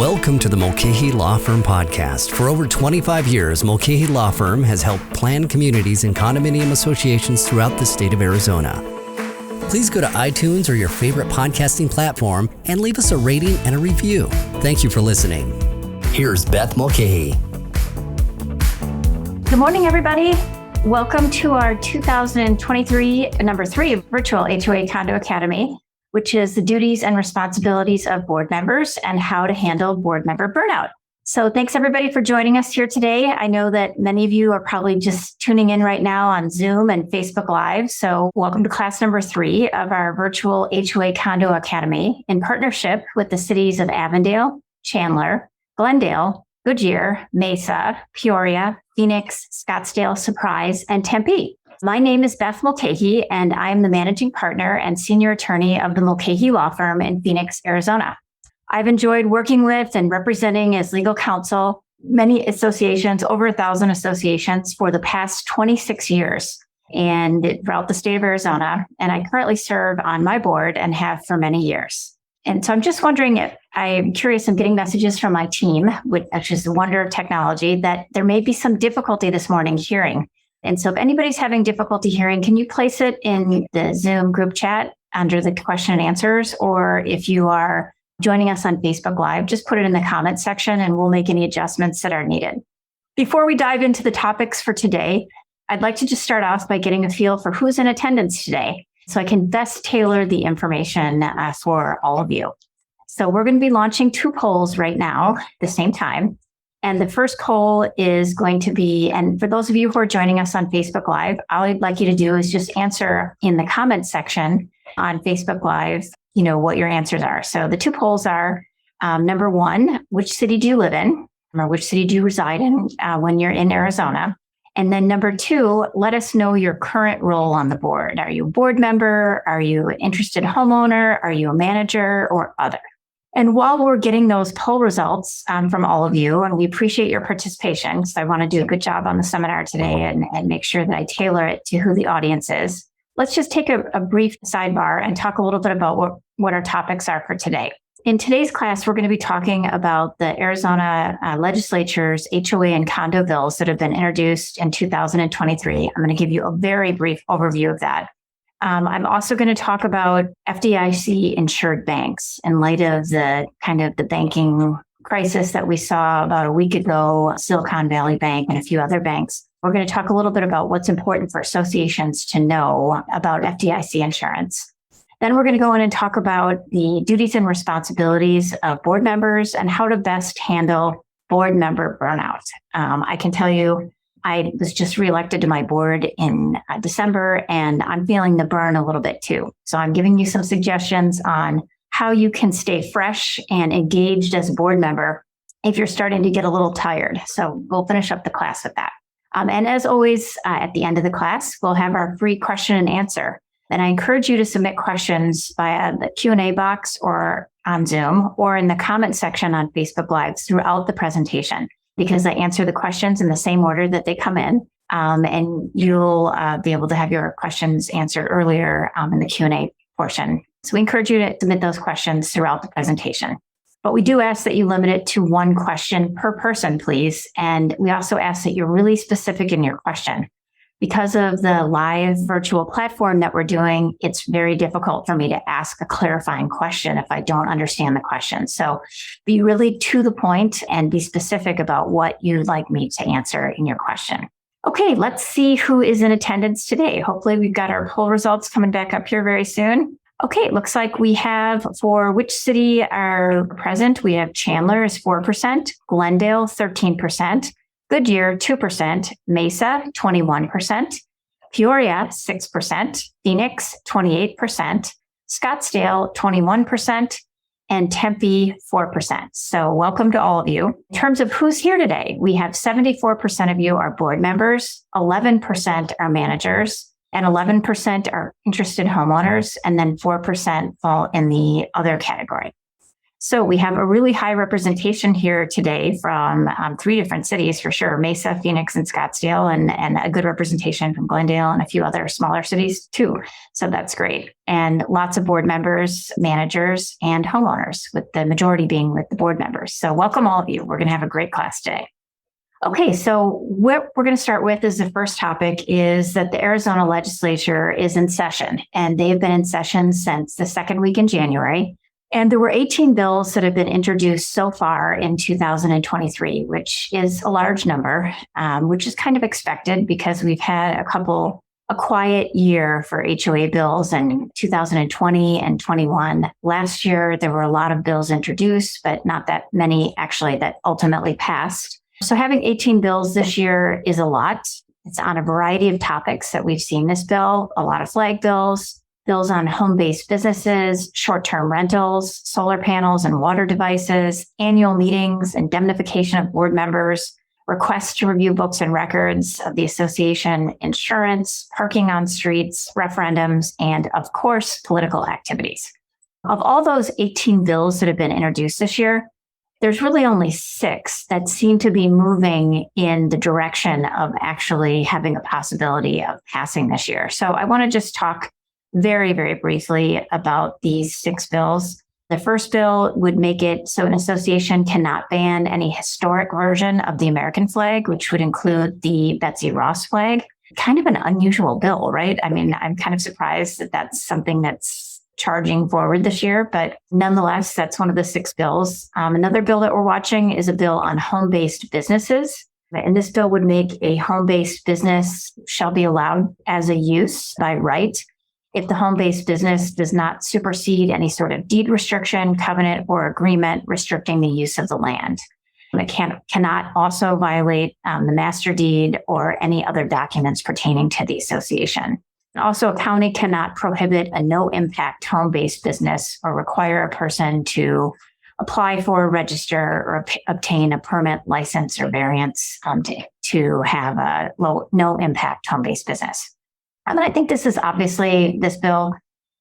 Welcome to the Mulcahy Law Firm podcast. For over 25 years, Mulcahy Law Firm has helped plan communities and condominium associations throughout the state of Arizona. Please go to iTunes or your favorite podcasting platform and leave us a rating and a review. Thank you for listening. Here's Beth Mulcahy. Good morning, everybody. Welcome to our 2023 number 3 virtual HOA Condo Academy, which is the duties and responsibilities of board members and how to handle board member burnout. So thanks everybody for joining us here today. I know that many of you are probably just tuning in right now on Zoom and Facebook Live. So welcome to class number 3 of our virtual HOA Condo Academy in partnership with the cities of Avondale, Chandler, Glendale, Goodyear, Mesa, Peoria, Phoenix, Scottsdale, Surprise, and Tempe. My name is Beth Mulcahy, and I am the managing partner and senior attorney of the Mulcahy Law Firm in Phoenix, Arizona. I've enjoyed working with and representing as legal counsel many associations, over 1,000 associations for the past 26 years and throughout the state of Arizona. And I currently serve on my board and have for many years. And so I'm just wondering if I'm curious, I'm getting messages from my team, which is the wonder of technology, that there may be some difficulty this morning hearing. And so if anybody's having difficulty hearing, can you place it in the Zoom group chat under the question and answers? Or if you are joining us on Facebook Live, just put it in the comments section and we'll make any adjustments that are needed. Before we dive into the topics for today, I'd like to just start off by getting a feel for who's in attendance today, so I can best tailor the information for all of you. So we're going to be launching 2 polls right now at the same time. And the first poll is going to be, and for those of you who are joining us on Facebook Live, all I'd like you to do is just answer in the comments section on Facebook Live, what your answers are. So the 2 polls are, number 1, which city do you live in, or which city do you reside in when you're in Arizona? And then number 2, let us know your current role on the board. Are you a board member? Are you an interested homeowner? Are you a manager or other? And while we're getting those poll results from all of you, and we appreciate your participation, because I want to do a good job on the seminar today and make sure that I tailor it to who the audience is, let's just take a brief sidebar and talk a little bit about what our topics are for today. In today's class, we're going to be talking about the Arizona legislature's HOA and condo bills that have been introduced in 2023. I'm going to give you a very brief overview of that. I'm also going to talk about FDIC-insured banks in light of the banking crisis that we saw about a week ago, Silicon Valley Bank and a few other banks. We're going to talk a little bit about what's important for associations to know about FDIC insurance. Then we're going to go in and talk about the duties and responsibilities of board members and how to best handle board member burnout. I can tell you, I was just reelected to my board in December, and I'm feeling the burn a little bit too. So I'm giving you some suggestions on how you can stay fresh and engaged as a board member if you're starting to get a little tired. So we'll finish up the class with that. And as always, at the end of the class, we'll have our free question and answer. And I encourage you to submit questions via the Q&A box or on Zoom or in the comment section on Facebook Live throughout the presentation, because I answer the questions in the same order that they come in, and you'll be able to have your questions answered earlier in the Q&A portion. So we encourage you to submit those questions throughout the presentation. But we do ask that you limit it to 1 question per person, please. And we also ask that you're really specific in your question. Because of the live virtual platform that we're doing, it's very difficult for me to ask a clarifying question if I don't understand the question. So be really to the point and be specific about what you'd like me to answer in your question. Okay, let's see who is in attendance today. Hopefully we've got our poll results coming back up here very soon. Okay, it looks like we have, for which city are present, we have Chandler is 4%, Glendale 13%, Goodyear, 2%, Mesa, 21%, Peoria, 6%, Phoenix, 28%, Scottsdale, 21%, and Tempe, 4%. So welcome to all of you. In terms of who's here today, we have 74% of you are board members, 11% are managers, and 11% are interested homeowners, and then 4% fall in the other category. So we have a really high representation here today from 3 different cities for sure, Mesa, Phoenix, and Scottsdale, and a good representation from Glendale and a few other smaller cities too. So that's great. And lots of board members, managers, and homeowners, with the majority being with the board members. So welcome all of you. We're going to have a great class today. Okay, so what we're going to start with as the first topic is that the Arizona legislature is in session, and they've been in session since the second week in January. And there were 18 bills that have been introduced so far in 2023, which is a large number, which is kind of expected because we've had a quiet year for HOA bills in 2020 and 21. Last year, there were a lot of bills introduced, but not that many actually that ultimately passed. So having 18 bills this year is a lot. It's on a variety of topics that we've seen this bill, a lot of flag bills on home-based businesses, short-term rentals, solar panels and water devices, annual meetings, indemnification of board members, requests to review books and records of the association, insurance, parking on streets, referendums, and of course, political activities. Of all those 18 bills that have been introduced this year, there's really only 6 that seem to be moving in the direction of actually having a possibility of passing this year. So I want to just talk very, very briefly about these 6 bills. The first bill would make it so an association cannot ban any historic version of the American flag, which would include the Betsy Ross flag. Kind of an unusual bill, right? I mean, I'm kind of surprised that that's something that's charging forward this year, but nonetheless, that's one of the 6 bills. Another bill that we're watching is a bill on home-based businesses. And this bill would make a home-based business shall be allowed as a use by right if the home-based business does not supersede any sort of deed restriction, covenant, or agreement restricting the use of the land. It cannot also violate the master deed or any other documents pertaining to the association. Also, a county cannot prohibit a no-impact home-based business or require a person to apply for, register, or obtain a permit, license, or variance to have a no-impact home-based business. And I think this bill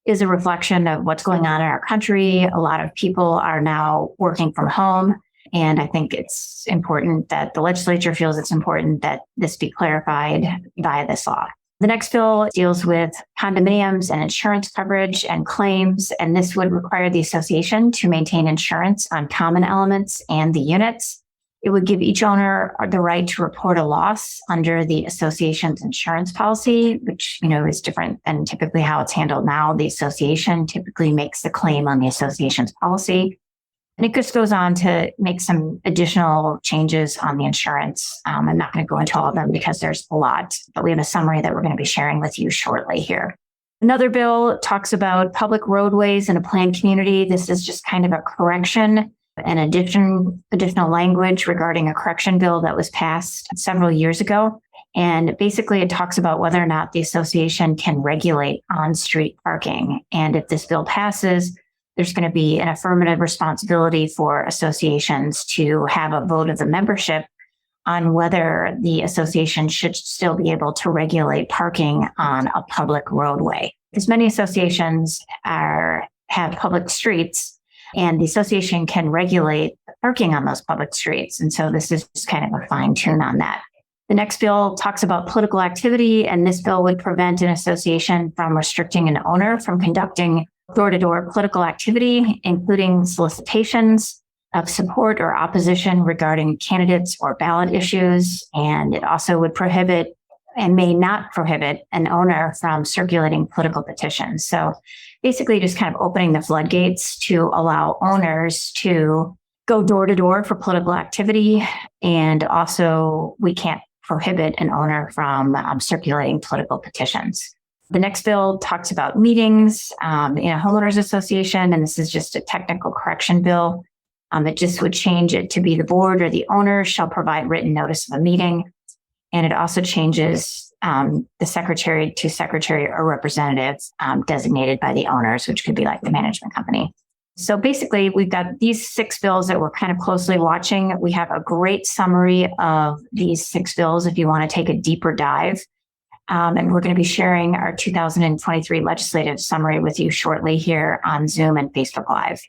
is a reflection of what's going on in our country. A lot of people are now working from home. And I think it's important that the legislature feels it's important that this be clarified by this law. The next bill deals with condominiums and insurance coverage and claims. And this would require the association to maintain insurance on common elements and the units. It would give each owner the right to report a loss under the association's insurance policy, which, is different than typically how it's handled now. The association typically makes the claim on the association's policy. And it just goes on to make some additional changes on the insurance. I'm not going to go into all of them because there's a lot, but we have a summary that we're going to be sharing with you shortly here. Another bill talks about public roadways in a planned community. This is just kind of a correction. An additional language regarding a correction bill that was passed several years ago. And basically it talks about whether or not the association can regulate on-street parking. And if this bill passes, there's going to be an affirmative responsibility for associations to have a vote of the membership on whether the association should still be able to regulate parking on a public roadway. Because many associations have public streets, and the association can regulate parking on those public streets. And so this is just kind of a fine tune on that. The next bill talks about political activity, and this bill would prevent an association from restricting an owner from conducting door-to-door political activity, including solicitations of support or opposition regarding candidates or ballot issues. And it also would prohibit and may not prohibit an owner from circulating political petitions. So basically just kind of opening the floodgates to allow owners to go door to door for political activity. And also we can't prohibit an owner from circulating political petitions. The next bill talks about meetings in a homeowners association, and this is just a technical correction bill. It just would change it to be the board or the owner shall provide written notice of a meeting. And it also changes the secretary to secretary or representative designated by the owners, which could be like the management company. So basically, we've got these 6 bills that we're kind of closely watching. We have a great summary of these 6 bills if you want to take a deeper dive. And we're going to be sharing our 2023 legislative summary with you shortly here on Zoom and Facebook Live.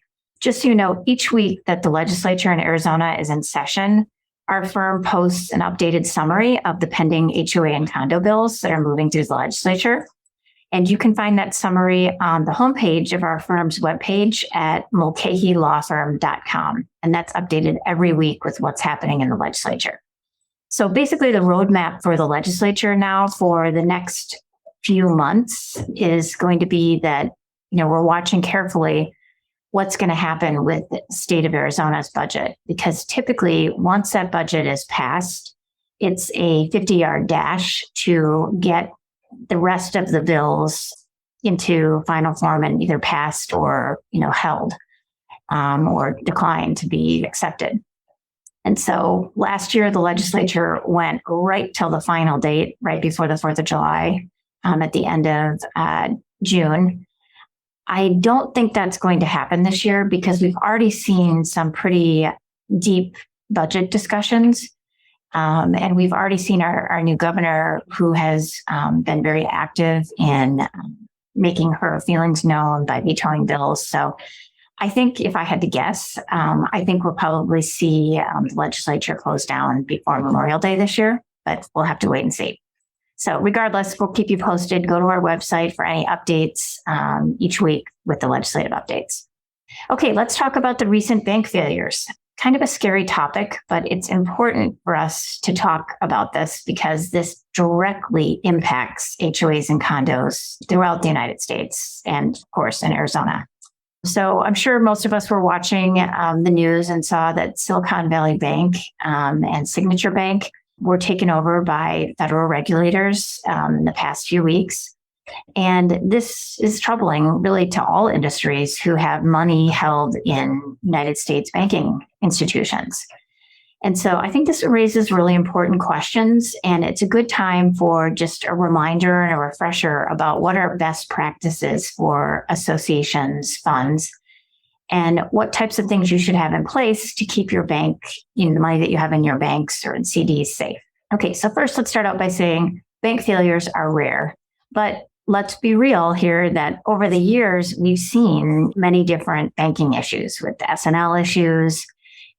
just so you know, each week that the legislature in Arizona is in session, our firm posts an updated summary of the pending HOA and condo bills that are moving through the legislature. And you can find that summary on the homepage of our firm's webpage at mulcahylawfirm.com. And that's updated every week with what's happening in the legislature. So basically the roadmap for the legislature now for the next few months is going to be that, we're watching carefully what's going to happen with the state of Arizona's budget, because typically once that budget is passed, it's a 50-yard dash to get the rest of the bills into final form and either passed or, held or declined to be accepted. And so last year, the legislature went right till the final date, right before the 4th of July, at the end of June. I don't think that's going to happen this year because we've already seen some pretty deep budget discussions. And we've already seen our new governor, who has been very active in making her feelings known by vetoing bills. So I think if I had to guess, I think we'll probably see the legislature close down before Memorial Day this year, but we'll have to wait and see. So regardless, we'll keep you posted. Go to our website for any updates each week with the legislative updates. Okay, let's talk about the recent bank failures. Kind of a scary topic, but it's important for us to talk about this because this directly impacts HOAs and condos throughout the United States and, of course, in Arizona. So I'm sure most of us were watching the news and saw that Silicon Valley Bank and Signature Bank were taken over by federal regulators in the past few weeks. And this is troubling really to all industries who have money held in United States banking institutions. And so I think this raises really important questions, and it's a good time for just a reminder and a refresher about what are best practices for associations, funds, and what types of things you should have in place to keep your bank, the money that you have in your banks or in CDs safe. Okay, so first let's start out by saying bank failures are rare, but let's be real here that over the years, we've seen many different banking issues with the S&L issues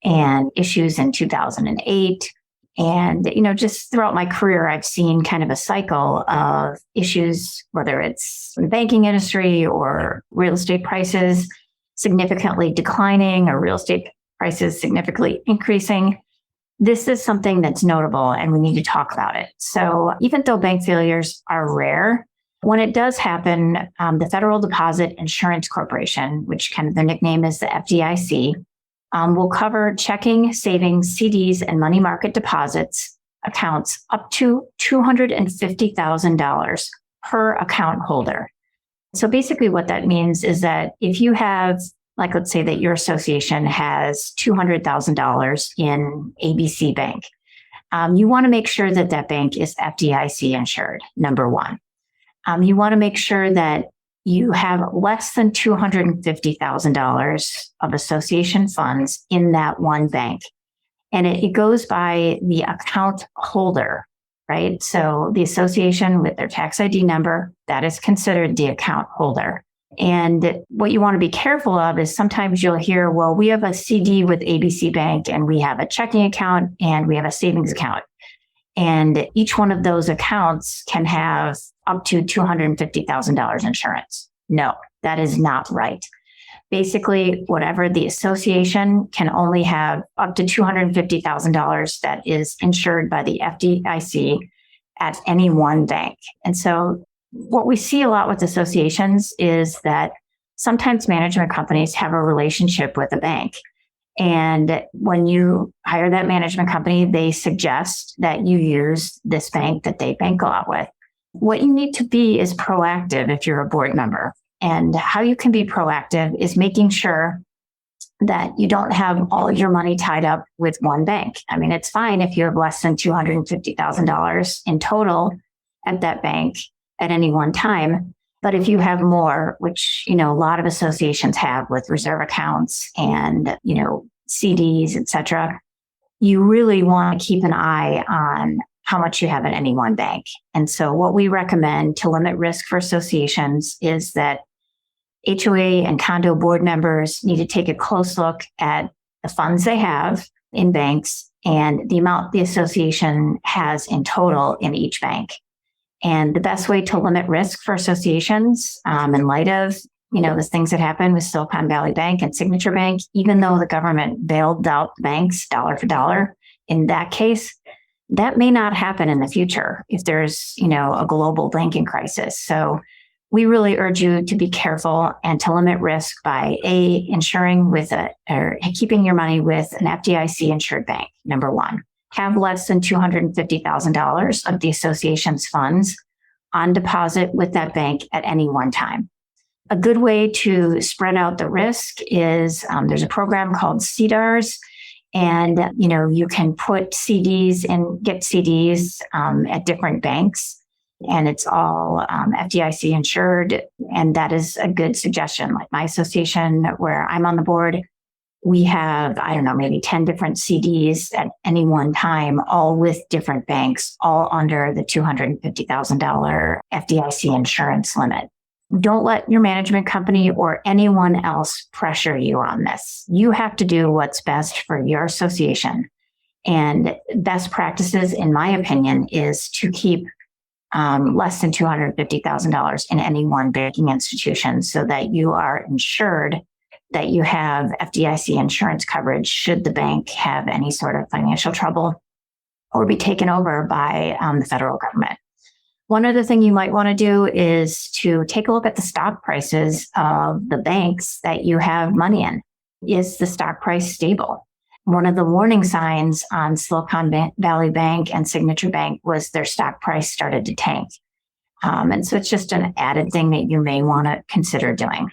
and issues in 2008. And, just throughout my career, I've seen kind of a cycle of issues, whether it's in the banking industry or real estate prices significantly declining or real estate prices significantly increasing. This is something that's notable and we need to talk about it. So even though bank failures are rare, when it does happen, the Federal Deposit Insurance Corporation, which kind of the nickname is the FDIC, will cover checking, savings, CDs, and money market deposits accounts up to $250,000 per account holder. So basically what that means is that if you have, let's say that your association has $200,000 in ABC Bank, you want to make sure that that bank is FDIC-insured, number one. You want to make sure that you have less than $250,000 of association funds in that one bank. And it goes by the account holder, right? So the association with their tax ID number, that is considered the account holder. And what you want to be careful of is sometimes you'll hear, well, we have a CD with ABC Bank and we have a checking account and we have a savings account. And each one of those accounts can have up to $250,000 insurance. No, that is not right. Basically, whatever the association can only have up to $250,000 that is insured by the FDIC at any one bank. And so what we see a lot with associations is that sometimes management companies have a relationship with a bank. And when you hire that management company, they suggest that you use this bank that they bank a lot with. What you need to be is proactive if you're a board member. And how you can be proactive is making sure that you don't have all of your money tied up with one bank. I mean, it's fine if you have less than $250,000 in total at that bank at any one time. But if you have more, which, a lot of associations have with reserve accounts and, CDs, et cetera, you really want to keep an eye on how much you have at any one bank. And so what we recommend to limit risk for associations is that HOA and condo board members need to take a close look at the funds they have in banks and the amount the association has in total in each bank. And the best way to limit risk for associations, in light of the things that happened with Silicon Valley Bank and Signature Bank, even though the government bailed out the banks dollar for dollar, in that case, that may not happen in the future if there's a global banking crisis. So we really urge you to be careful and to limit risk by insuring or keeping your money with an FDIC-insured bank. Number one, have less than $250,000 of the association's funds on deposit with that bank at any one time. A good way to spread out the risk is there's a program called CDARS, and you can put CDs and get CDs at different banks. And it's all FDIC insured. And that is a good suggestion. Like my association where I'm on the board, we have, maybe 10 different CDs at any one time, all with different banks, all under the $250,000 FDIC insurance limit. Don't let your management company or anyone else pressure you on this. You have to do what's best for your association. And best practices, in my opinion, is to keep less than $250,000 in any one banking institution so that you are insured, that you have FDIC insurance coverage should the bank have any sort of financial trouble or be taken over by the federal government. One other thing you might want to do is to take a look at the stock prices of the banks that you have money in. Is the stock price stable? One of the warning signs on Silicon Valley Bank and Signature Bank was their stock price started to tank. And so it's just an added thing that you may want to consider doing.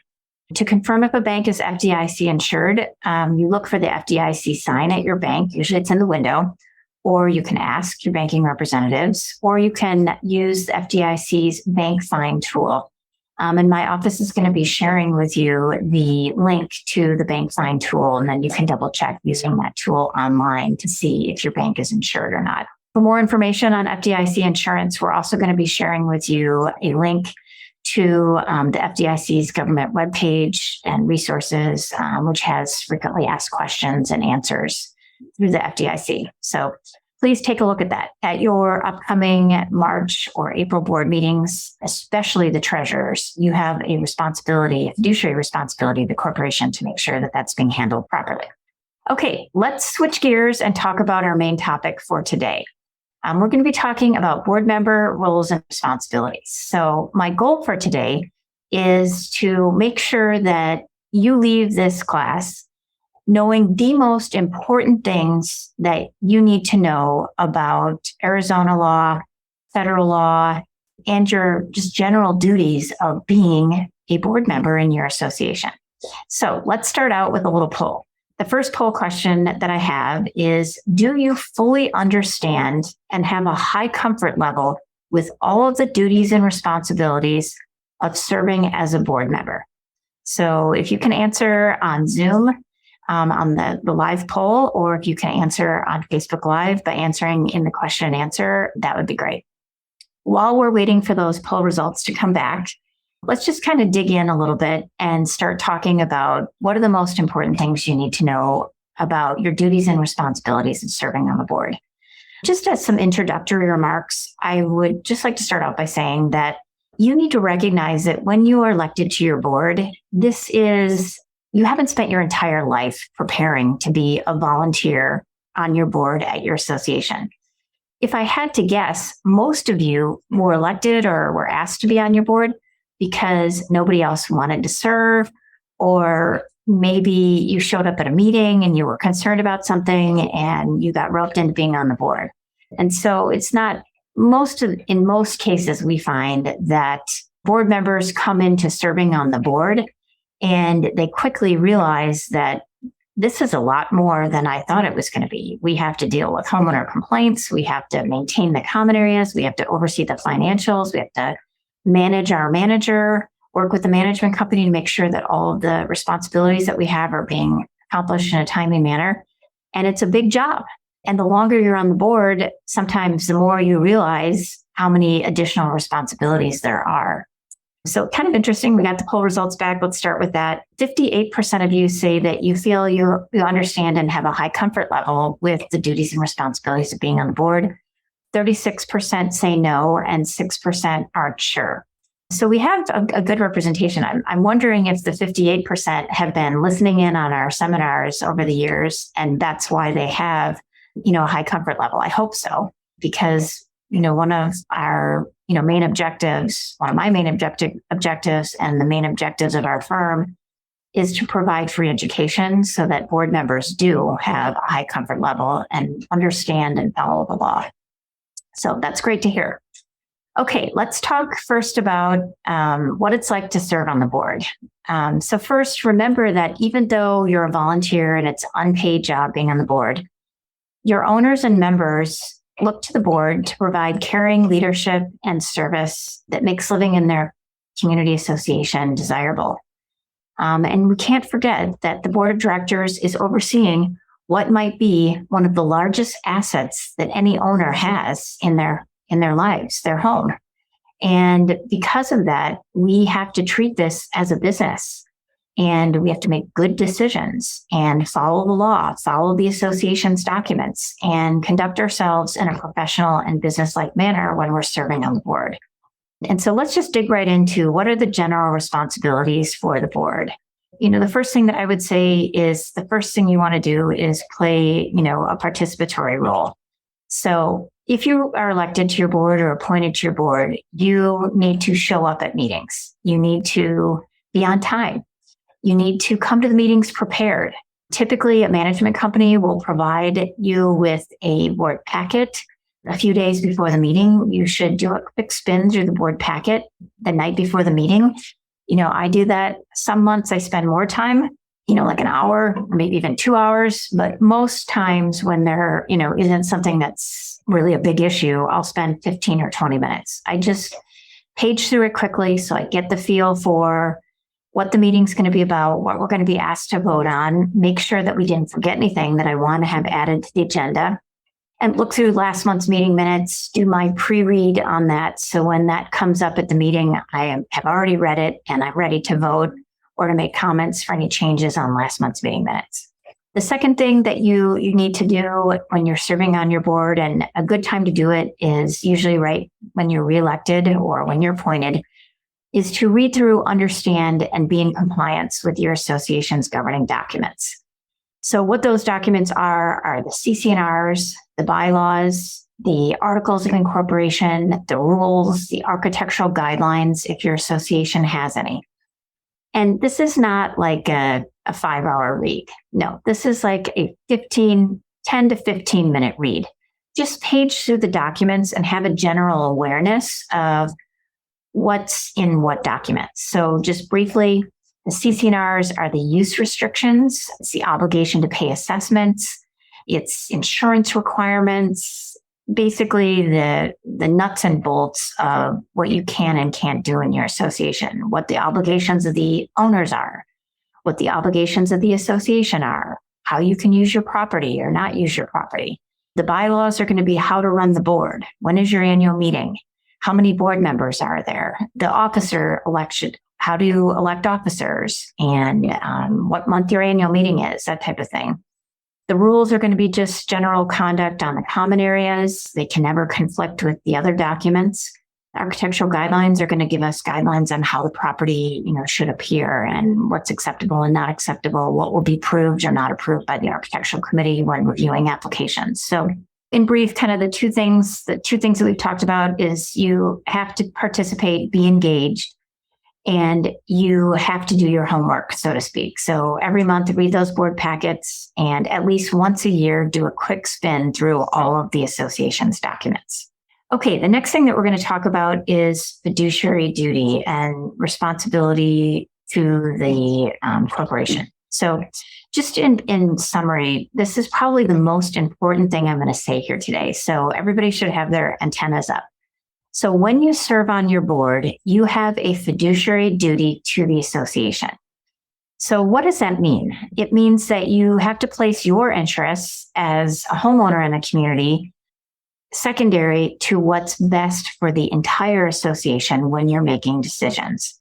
To confirm if a bank is FDIC insured, you look for the FDIC sign at your bank. Usually it's in the window, or you can ask your banking representatives, or you can use the FDIC's bank find tool. And my office is going to be sharing with you the link to the bank find tool, and then you can double check using that tool online to see if your bank is insured or not. For more information on FDIC insurance, we're also going to be sharing with you a link to the FDIC's government webpage and resources, which has frequently asked questions and answers through the FDIC. So please take a look at that at your upcoming March or April board meetings, especially the treasurers. You have a responsibility, a fiduciary responsibility of the corporation to make sure that that's being handled properly. Okay, let's switch gears and talk about our main topic for today. We're going to be talking about board member roles and responsibilities. So my goal for today is to make sure that you leave this class knowing the most important things that you need to know about Arizona law, federal law, and your just general duties of being a board member in your association. So let's start out with a little poll. The first poll question that I have is, do you fully understand and have a high comfort level with all of the duties and responsibilities of serving as a board member? So if you can answer on Zoom, on the live poll, or if you can answer on Facebook Live by answering in the question and answer, that would be great. While we're waiting for those poll results to come back, let's just kind of dig in a little bit and start talking about what are the most important things you need to know about your duties and responsibilities in serving on the board. Just as some introductory remarks, I would just like to start out by saying that you need to recognize that when you are elected to your board, you haven't spent your entire life preparing to be a volunteer on your board at your association. If I had to guess, most of you were elected or were asked to be on your board because nobody else wanted to serve, or maybe you showed up at a meeting and you were concerned about something and you got roped into being on the board. And so it's not in most cases, we find that board members come into serving on the board and they quickly realize that this is a lot more than I thought it was going to be. We have to deal with homeowner complaints. We have to maintain the common areas. We have to oversee the financials. We have to manage our manager, work with the management company to make sure that all of the responsibilities that we have are being accomplished in a timely manner. And it's a big job. And the longer you're on the board, sometimes the more you realize how many additional responsibilities there are. So kind of interesting. We got the poll results back. Let's start with that. 58% of you say that you feel you understand and have a high comfort level with the duties and responsibilities of being on the board. 36% say no, and 6% aren't sure. So we have a good representation. I'm wondering if the 58% have been listening in on our seminars over the years, and that's why they have, a high comfort level. I hope so, because, one of our, main objectives, one of my main objectives and the main objectives of our firm is to provide free education so that board members do have a high comfort level and understand and follow the law. So that's great to hear. Okay, let's talk first about what it's like to serve on the board. So first, remember that even though you're a volunteer and it's an unpaid job being on the board, your owners and members look to the board to provide caring leadership and service that makes living in their community association desirable. And we can't forget that the board of directors is overseeing what might be one of the largest assets that any owner has in their lives, their home. And because of that, we have to treat this as a business, and we have to make good decisions and follow the law, follow the association's documents, and conduct ourselves in a professional and business-like manner when we're serving on the board. And so let's just dig right into what are the general responsibilities for the board. The first thing that I would say is the first thing you want to do is play, a participatory role. So if you are elected to your board or appointed to your board, you need to show up at meetings. You need to be on time. You need to come to the meetings prepared. Typically, a management company will provide you with a board packet a few days before the meeting. You should do a quick spin through the board packet the night before the meeting. I do that. Some months I spend more time, like an hour, or maybe even 2 hours. But most times when there, isn't something that's really a big issue, I'll spend 15 or 20 minutes. I just page through it quickly so I get the feel for what the meeting's going to be about, what we're going to be asked to vote on, make sure that we didn't forget anything that I want to have added to the agenda, and look through last month's meeting minutes, do my pre-read on that. So when that comes up at the meeting, I have already read it and I'm ready to vote or to make comments for any changes on last month's meeting minutes. The second thing that you need to do when you're serving on your board, and a good time to do it is usually right when you're reelected or when you're appointed, is to read through, understand, and be in compliance with your association's governing documents. So what those documents are the CC&Rs, the bylaws, the articles of incorporation, the rules, the architectural guidelines, if your association has any. And this is not like a 5-hour read. No, this is like a 10 to 15 minute read. Just page through the documents and have a general awareness of what's in what documents. So just briefly, the CC&Rs are the use restrictions. It's the obligation to pay assessments. It's insurance requirements, basically the nuts and bolts of what you can and can't do in your association, what the obligations of the owners are, what the obligations of the association are, how you can use your property or not use your property. The bylaws are going to be how to run the board. When is your annual meeting? How many board members are there? The officer election, how do you elect officers? And what month your annual meeting is, that type of thing. The rules are going to be just general conduct on the common areas. They can never conflict with the other documents. The architectural guidelines are going to give us guidelines on how the property, should appear and what's acceptable and not acceptable, what will be approved or not approved by the architectural committee when reviewing applications. So in brief, kind of the two things that we've talked about is you have to participate, be engaged, and you have to do your homework, so to speak. So every month, read those board packets, and at least once a year, do a quick spin through all of the association's documents. Okay, the next thing that we're going to talk about is fiduciary duty and responsibility to the corporation. So just in summary, this is probably the most important thing I'm going to say here today. So everybody should have their antennas up. So when you serve on your board, you have a fiduciary duty to the association. So what does that mean? It means that you have to place your interests as a homeowner in the community secondary to what's best for the entire association when you're making decisions.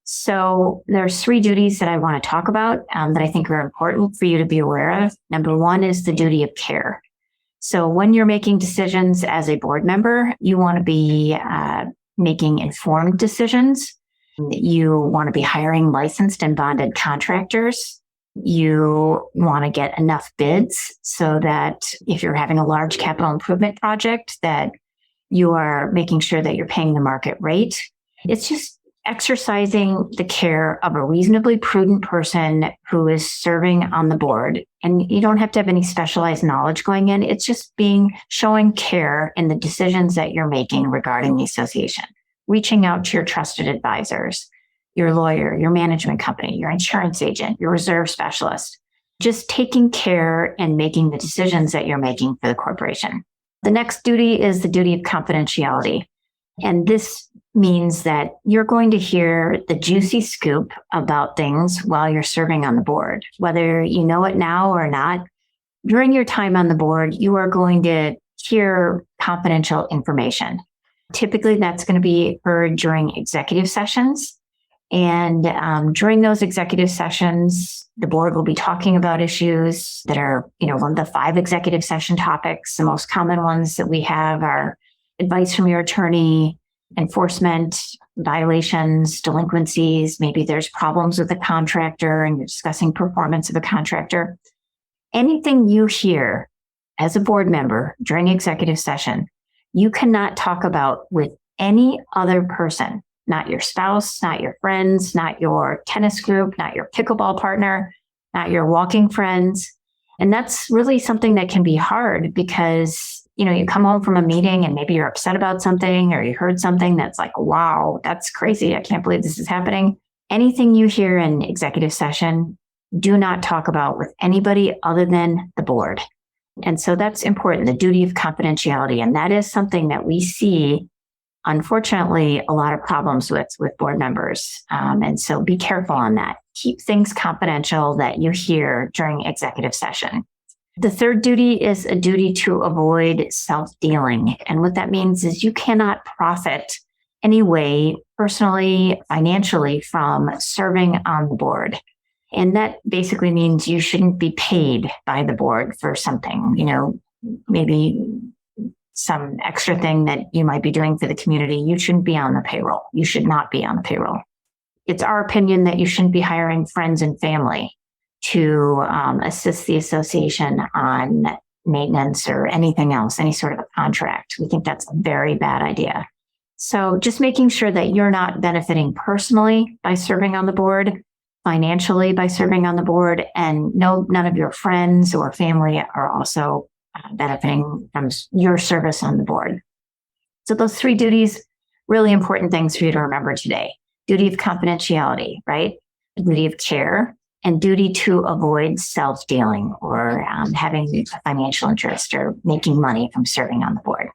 So there's 3 duties that I want to talk about that I think are important for you to be aware of. Number 1 is the duty of care. So when you're making decisions as a board member, you want to be making informed decisions. You want to be hiring licensed and bonded contractors. You want to get enough bids so that if you're having a large capital improvement project, that you are making sure that you're paying the market rate. It's just exercising the care of a reasonably prudent person who is serving on the board. And you don't have to have any specialized knowledge going in. It's just showing care in the decisions that you're making regarding the association, reaching out to your trusted advisors, your lawyer, your management company, your insurance agent, your reserve specialist, just taking care and making the decisions that you're making for the corporation. The next duty is the duty of confidentiality. And this means that you're going to hear the juicy scoop about things while you're serving on the board, whether you know it now or not. During your time on the board, you are going to hear confidential information. Typically, that's going to be heard during executive sessions. And during those executive sessions, the board will be talking about issues that are, one of the 5 executive session topics. The most common ones that we have are advice from your attorney, enforcement, violations, delinquencies. Maybe there's problems with a contractor and you're discussing performance of a contractor. Anything you hear as a board member during executive session, you cannot talk about with any other person. Not your spouse, not your friends, not your tennis group, not your pickleball partner, not your walking friends. And that's really something that can be hard because, you come home from a meeting and maybe you're upset about something or you heard something that's like, wow, that's crazy. I can't believe this is happening. Anything you hear in executive session, do not talk about with anybody other than the board. And so that's important, the duty of confidentiality. And that is something that we see, unfortunately, a lot of problems with board members. And so be careful on that. Keep things confidential that you hear during executive session. The third duty is a duty to avoid self-dealing. And what that means is you cannot profit any way, personally, financially, from serving on the board. And that basically means you shouldn't be paid by the board for something, maybe some extra thing that you might be doing for the community. You shouldn't be on the payroll. You should not be on the payroll. It's our opinion that you shouldn't be hiring friends and family to assist the association on maintenance or anything else, any sort of a contract. We think that's a very bad idea. So just making sure that you're not benefiting personally by serving on the board, financially by serving on the board, and none of your friends or family are also benefiting from your service on the board. So those 3 duties, really important things for you to remember today. Duty of confidentiality, right? Duty of care, and duty to avoid self-dealing or having financial interest or making money from serving on the board.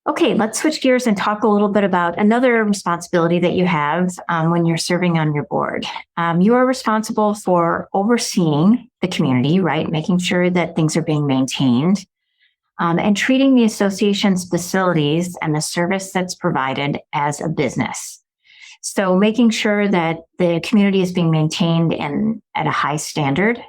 Okay, let's switch gears and talk a little bit about another responsibility that you have when you're serving on your board. You are responsible for overseeing the community, right? Making sure that things are being maintained and treating the association's facilities and the service that's provided as a business. So making sure that the community is being maintained at a high standard,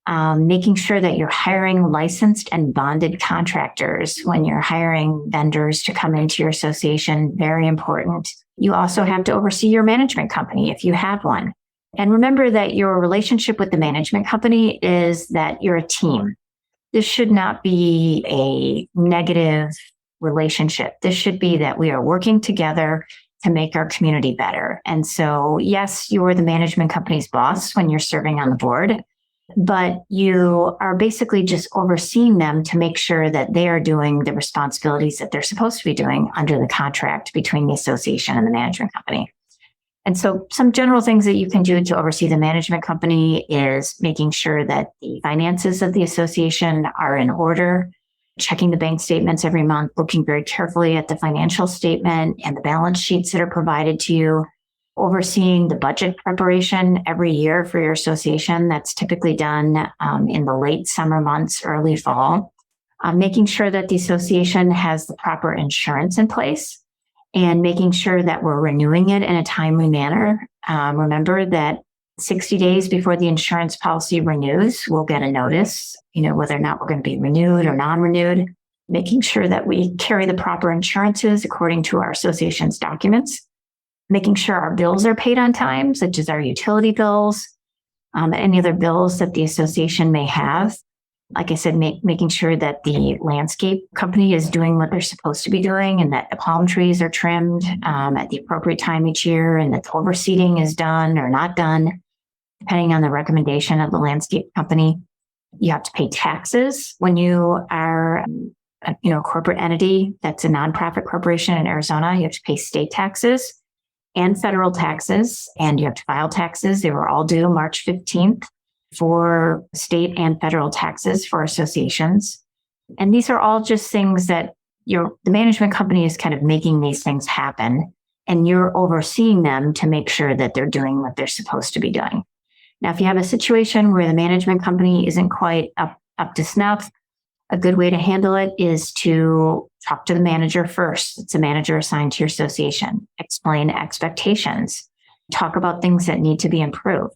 making sure that you're hiring licensed and bonded contractors when you're hiring vendors to come into your association, very important. You also have to oversee your management company if you have one. And remember that your relationship with the management company is that you're a team. This should not be a negative relationship. This should be that we are working together to make our community better. And so, yes, you are the management company's boss when you're serving on the board, but you are basically just overseeing them to make sure that they are doing the responsibilities that they're supposed to be doing under the contract between the association and the management company. And so some general things that you can do to oversee the management company is making sure that the finances of the association are in order, checking the bank statements every month, looking very carefully at the financial statement and the balance sheets that are provided to you, overseeing the budget preparation every year for your association. That's typically done in the late summer months, early fall. Making sure that the association has the proper insurance in place and making sure that we're renewing it in a timely manner. Remember that 60 days before the insurance policy renews, we'll get a notice, whether or not we're going to be renewed or non-renewed, making sure that we carry the proper insurances according to our association's documents, making sure our bills are paid on time, such as our utility bills, any other bills that the association may have. Like I said, making sure that the landscape company is doing what they're supposed to be doing and that the palm trees are trimmed at the appropriate time each year and that the overseeding is done or not done, depending on the recommendation of the landscape company. You have to pay taxes when you are a corporate entity that's a nonprofit corporation in Arizona. You have to pay state taxes and federal taxes, and you have to file taxes. They were all due March 15th. For state and federal taxes for associations. And these are all just things that the management company is kind of making these things happen, and you're overseeing them to make sure that they're doing what they're supposed to be doing. Now, if you have a situation where the management company isn't quite up to snuff, a good way to handle it is to talk to the manager first. It's a manager assigned to your association. Explain expectations. Talk about things that need to be improved.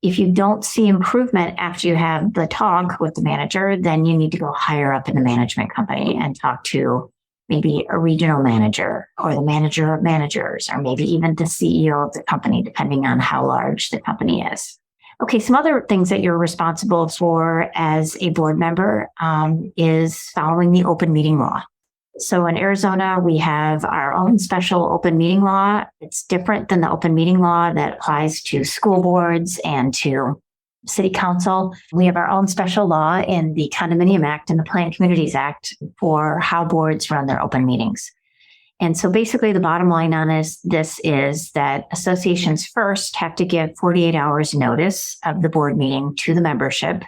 If you don't see improvement after you have the talk with the manager, then you need to go higher up in the management company and talk to maybe a regional manager or the manager of managers, or maybe even the CEO of the company, depending on how large the company is. Okay, some other things that you're responsible for as a board member is following the open meeting law. So in Arizona, we have our own special open meeting law. It's different than the open meeting law that applies to school boards and to city council. We have our own special law in the Condominium Act and the Planned Communities Act for how boards run their open meetings. And so basically the bottom line on this is that associations first have to give 48 hours notice of the board meeting to the membership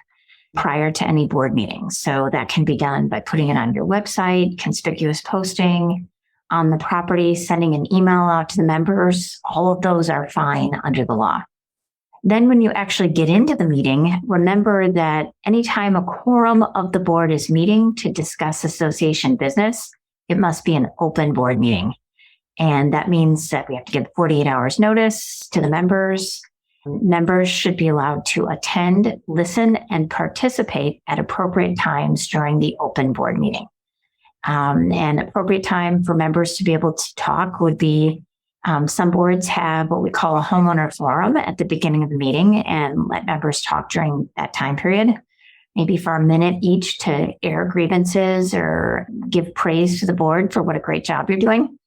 prior to any board meeting. So that can be done by putting it on your website, conspicuous posting on the property, sending an email out to the members. All of those are fine under the law. Then when you actually get into the meeting, remember that anytime a quorum of the board is meeting to discuss association business, it must be an open board meeting. And that means that we have to give 48 hours notice to the members. Members should be allowed to attend, listen, and participate at appropriate times during the open board meeting. And appropriate time for members to be able to talk would be, some boards have what we call a homeowner forum at the beginning of the meeting and let members talk during that time period, maybe for a minute each to air grievances or give praise to the board for what a great job you're doing.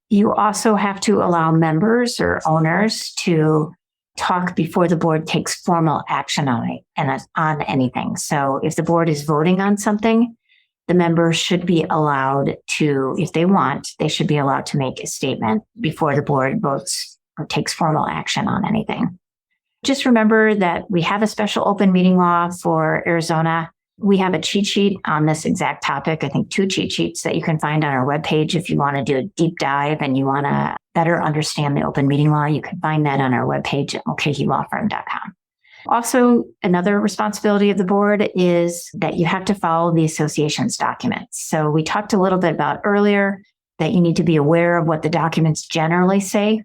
You also have to allow members or owners to talk before the board takes formal action on it and on anything. So if the board is voting on something, the members should be allowed to, if they want, they should be allowed to make a statement before the board votes or takes formal action on anything. Just remember that we have a special open meeting law for Arizona. We have a cheat sheet on this exact topic. I think 2 cheat sheets that you can find on our webpage if you want to do a deep dive and you want to better understand the open meeting law. You can find that on our webpage at mulcahylawfirm.com. Also, another responsibility of the board is that you have to follow the association's documents. So we talked a little bit about earlier that you need to be aware of what the documents generally say.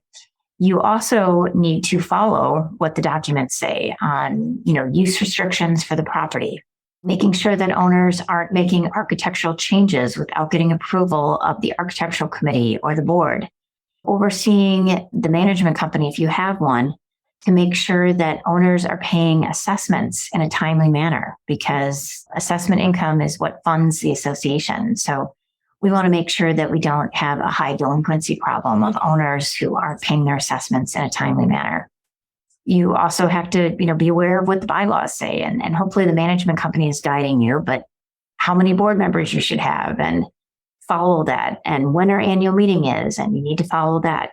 You also need to follow what the documents say on, use restrictions for the property, making sure that owners aren't making architectural changes without getting approval of the architectural committee or the board, overseeing the management company, if you have one, to make sure that owners are paying assessments in a timely manner, because assessment income is what funds the association. So we want to make sure that we don't have a high delinquency problem of owners who aren't paying their assessments in a timely manner. You also have to, be aware of what the bylaws say, and hopefully the management company is guiding you, but how many board members you should have and follow that, and when our annual meeting is, and you need to follow that.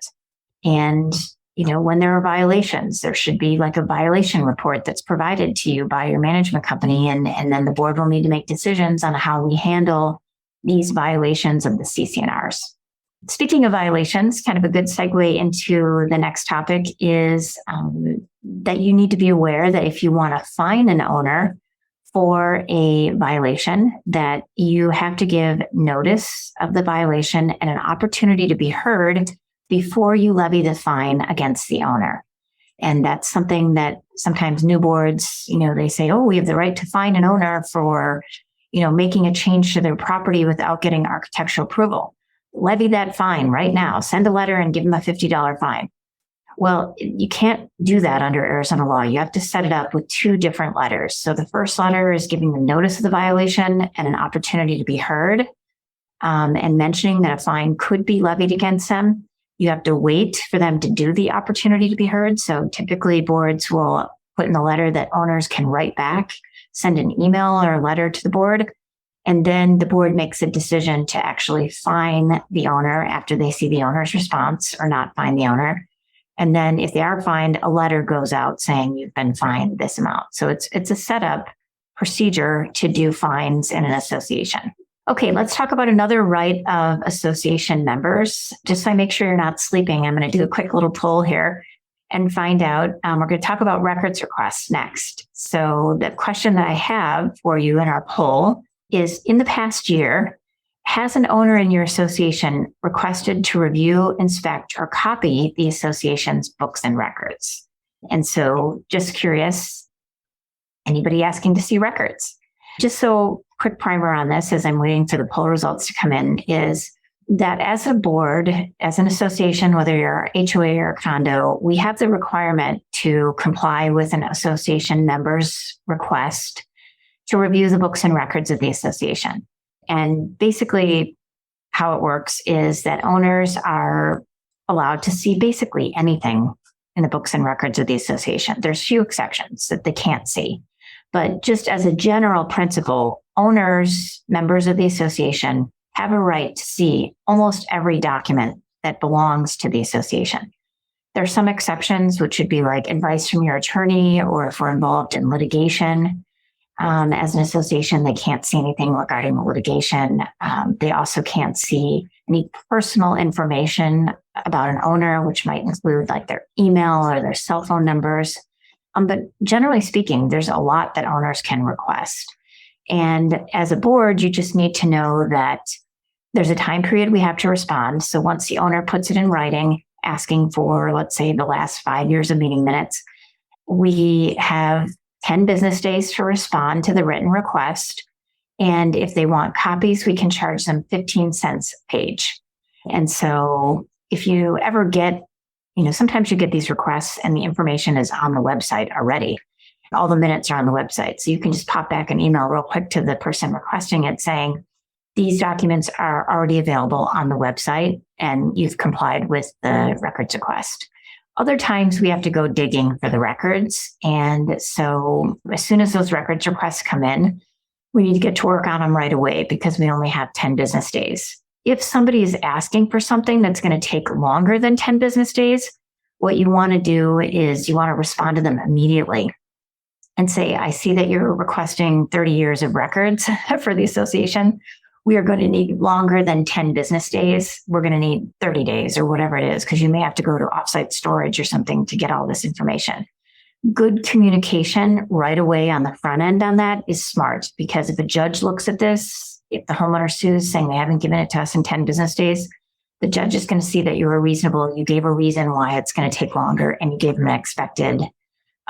And, when there are violations, there should be like a violation report that's provided to you by your management company. And then the board will need to make decisions on how we handle these violations of the CC&Rs. Speaking of violations, kind of a good segue into the next topic is that you need to be aware that if you want to fine an owner for a violation that you have to give notice of the violation and an opportunity to be heard before you levy the fine against the owner. And that's something that sometimes new boards, they say, oh, we have the right to fine an owner for, making a change to their property without getting architectural approval. Levy that fine right now. Send a letter and give them a $50 fine. Well, you can't do that under Arizona law. You have to set it up with two different letters. So the first letter is giving them notice of the violation and an opportunity to be heard, and mentioning that a fine could be levied against them. You have to wait for them to do the opportunity to be heard. So typically boards will put in the letter that owners can write back, send an email or a letter to the board, and then the board makes a decision to actually fine the owner after they see the owner's response or not fine the owner. And then if they are fined, a letter goes out saying you've been fined this amount. So it's a setup procedure to do fines in an association. Okay, let's talk about another right of association members. Just so I make sure you're not sleeping, I'm going to do a quick little poll here and find out. We're going to talk about records requests next. So the question that I have for you in our poll is, in the past year, has an owner in your association requested to review, inspect, or copy the association's books and records? And so just curious, anybody asking to see records? Just so quick primer on this as I'm waiting for the poll results to come in is that as a board, as an association, whether you're HOA or condo, we have the requirement to comply with an association member's request to review the books and records of the association. And basically how it works is that owners are allowed to see basically anything in the books and records of the association. There's few exceptions that they can't see. But just as a general principle, owners, members of the association, have a right to see almost every document that belongs to the association. There are some exceptions, which would be like advice from your attorney, or if we're involved in litigation. As an association, they can't see anything regarding the litigation. They also can't see any personal information about an owner, which might include like their email or their cell phone numbers. But generally speaking, there's a lot that owners can request. And as a board, you just need to know that there's a time period we have to respond. So once the owner puts it in writing, asking for, let's say, the last 5 years of meeting minutes, we have 10 business days to respond to the written request. And if they want copies, we can charge them 15 cents a page. And so if you ever get, sometimes you get these requests and the information is on the website already. All the minutes are on the website. So you can just pop back an email real quick to the person requesting it saying, these documents are already available on the website and you've complied with the records request. Other times we have to go digging for the records. And so as soon as those records requests come in, we need to get to work on them right away because we only have 10 business days. If somebody is asking for something that's going to take longer than 10 business days, what you want to do is you want to respond to them immediately and say, I see that you're requesting 30 years of records for the association. We are going to need longer than 10 business days. We're going to need 30 days or whatever it is, because you may have to go to offsite storage or something to get all this information. Good communication right away on the front end on that is smart, because if a judge looks at this, if the homeowner sues saying they haven't given it to us in 10 business days, the judge is going to see that you were reasonable. You gave a reason why it's going to take longer, and you gave them an expected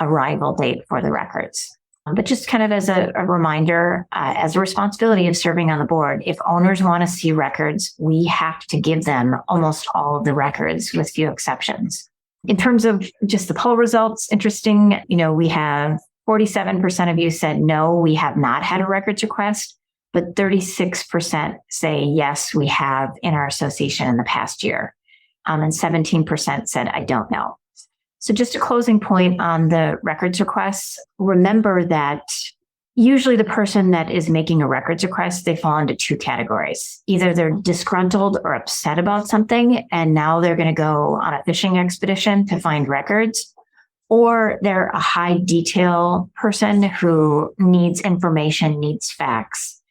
arrival date for the records. But just kind of as a reminder, as a responsibility of serving on the board, if owners want to see records, we have to give them almost all of the records with few exceptions. In terms of just the poll results, interesting, we have 47% of you said, no, we have not had a records request, but 36% say, yes, we have in our association in the past year. And 17% said, I don't know. So just a closing point on the records requests, remember that usually the person that is making a records request, they fall into two categories. Either they're disgruntled or upset about something, and now they're going to go on a fishing expedition to find records, or they're a high detail person who needs information, needs facts,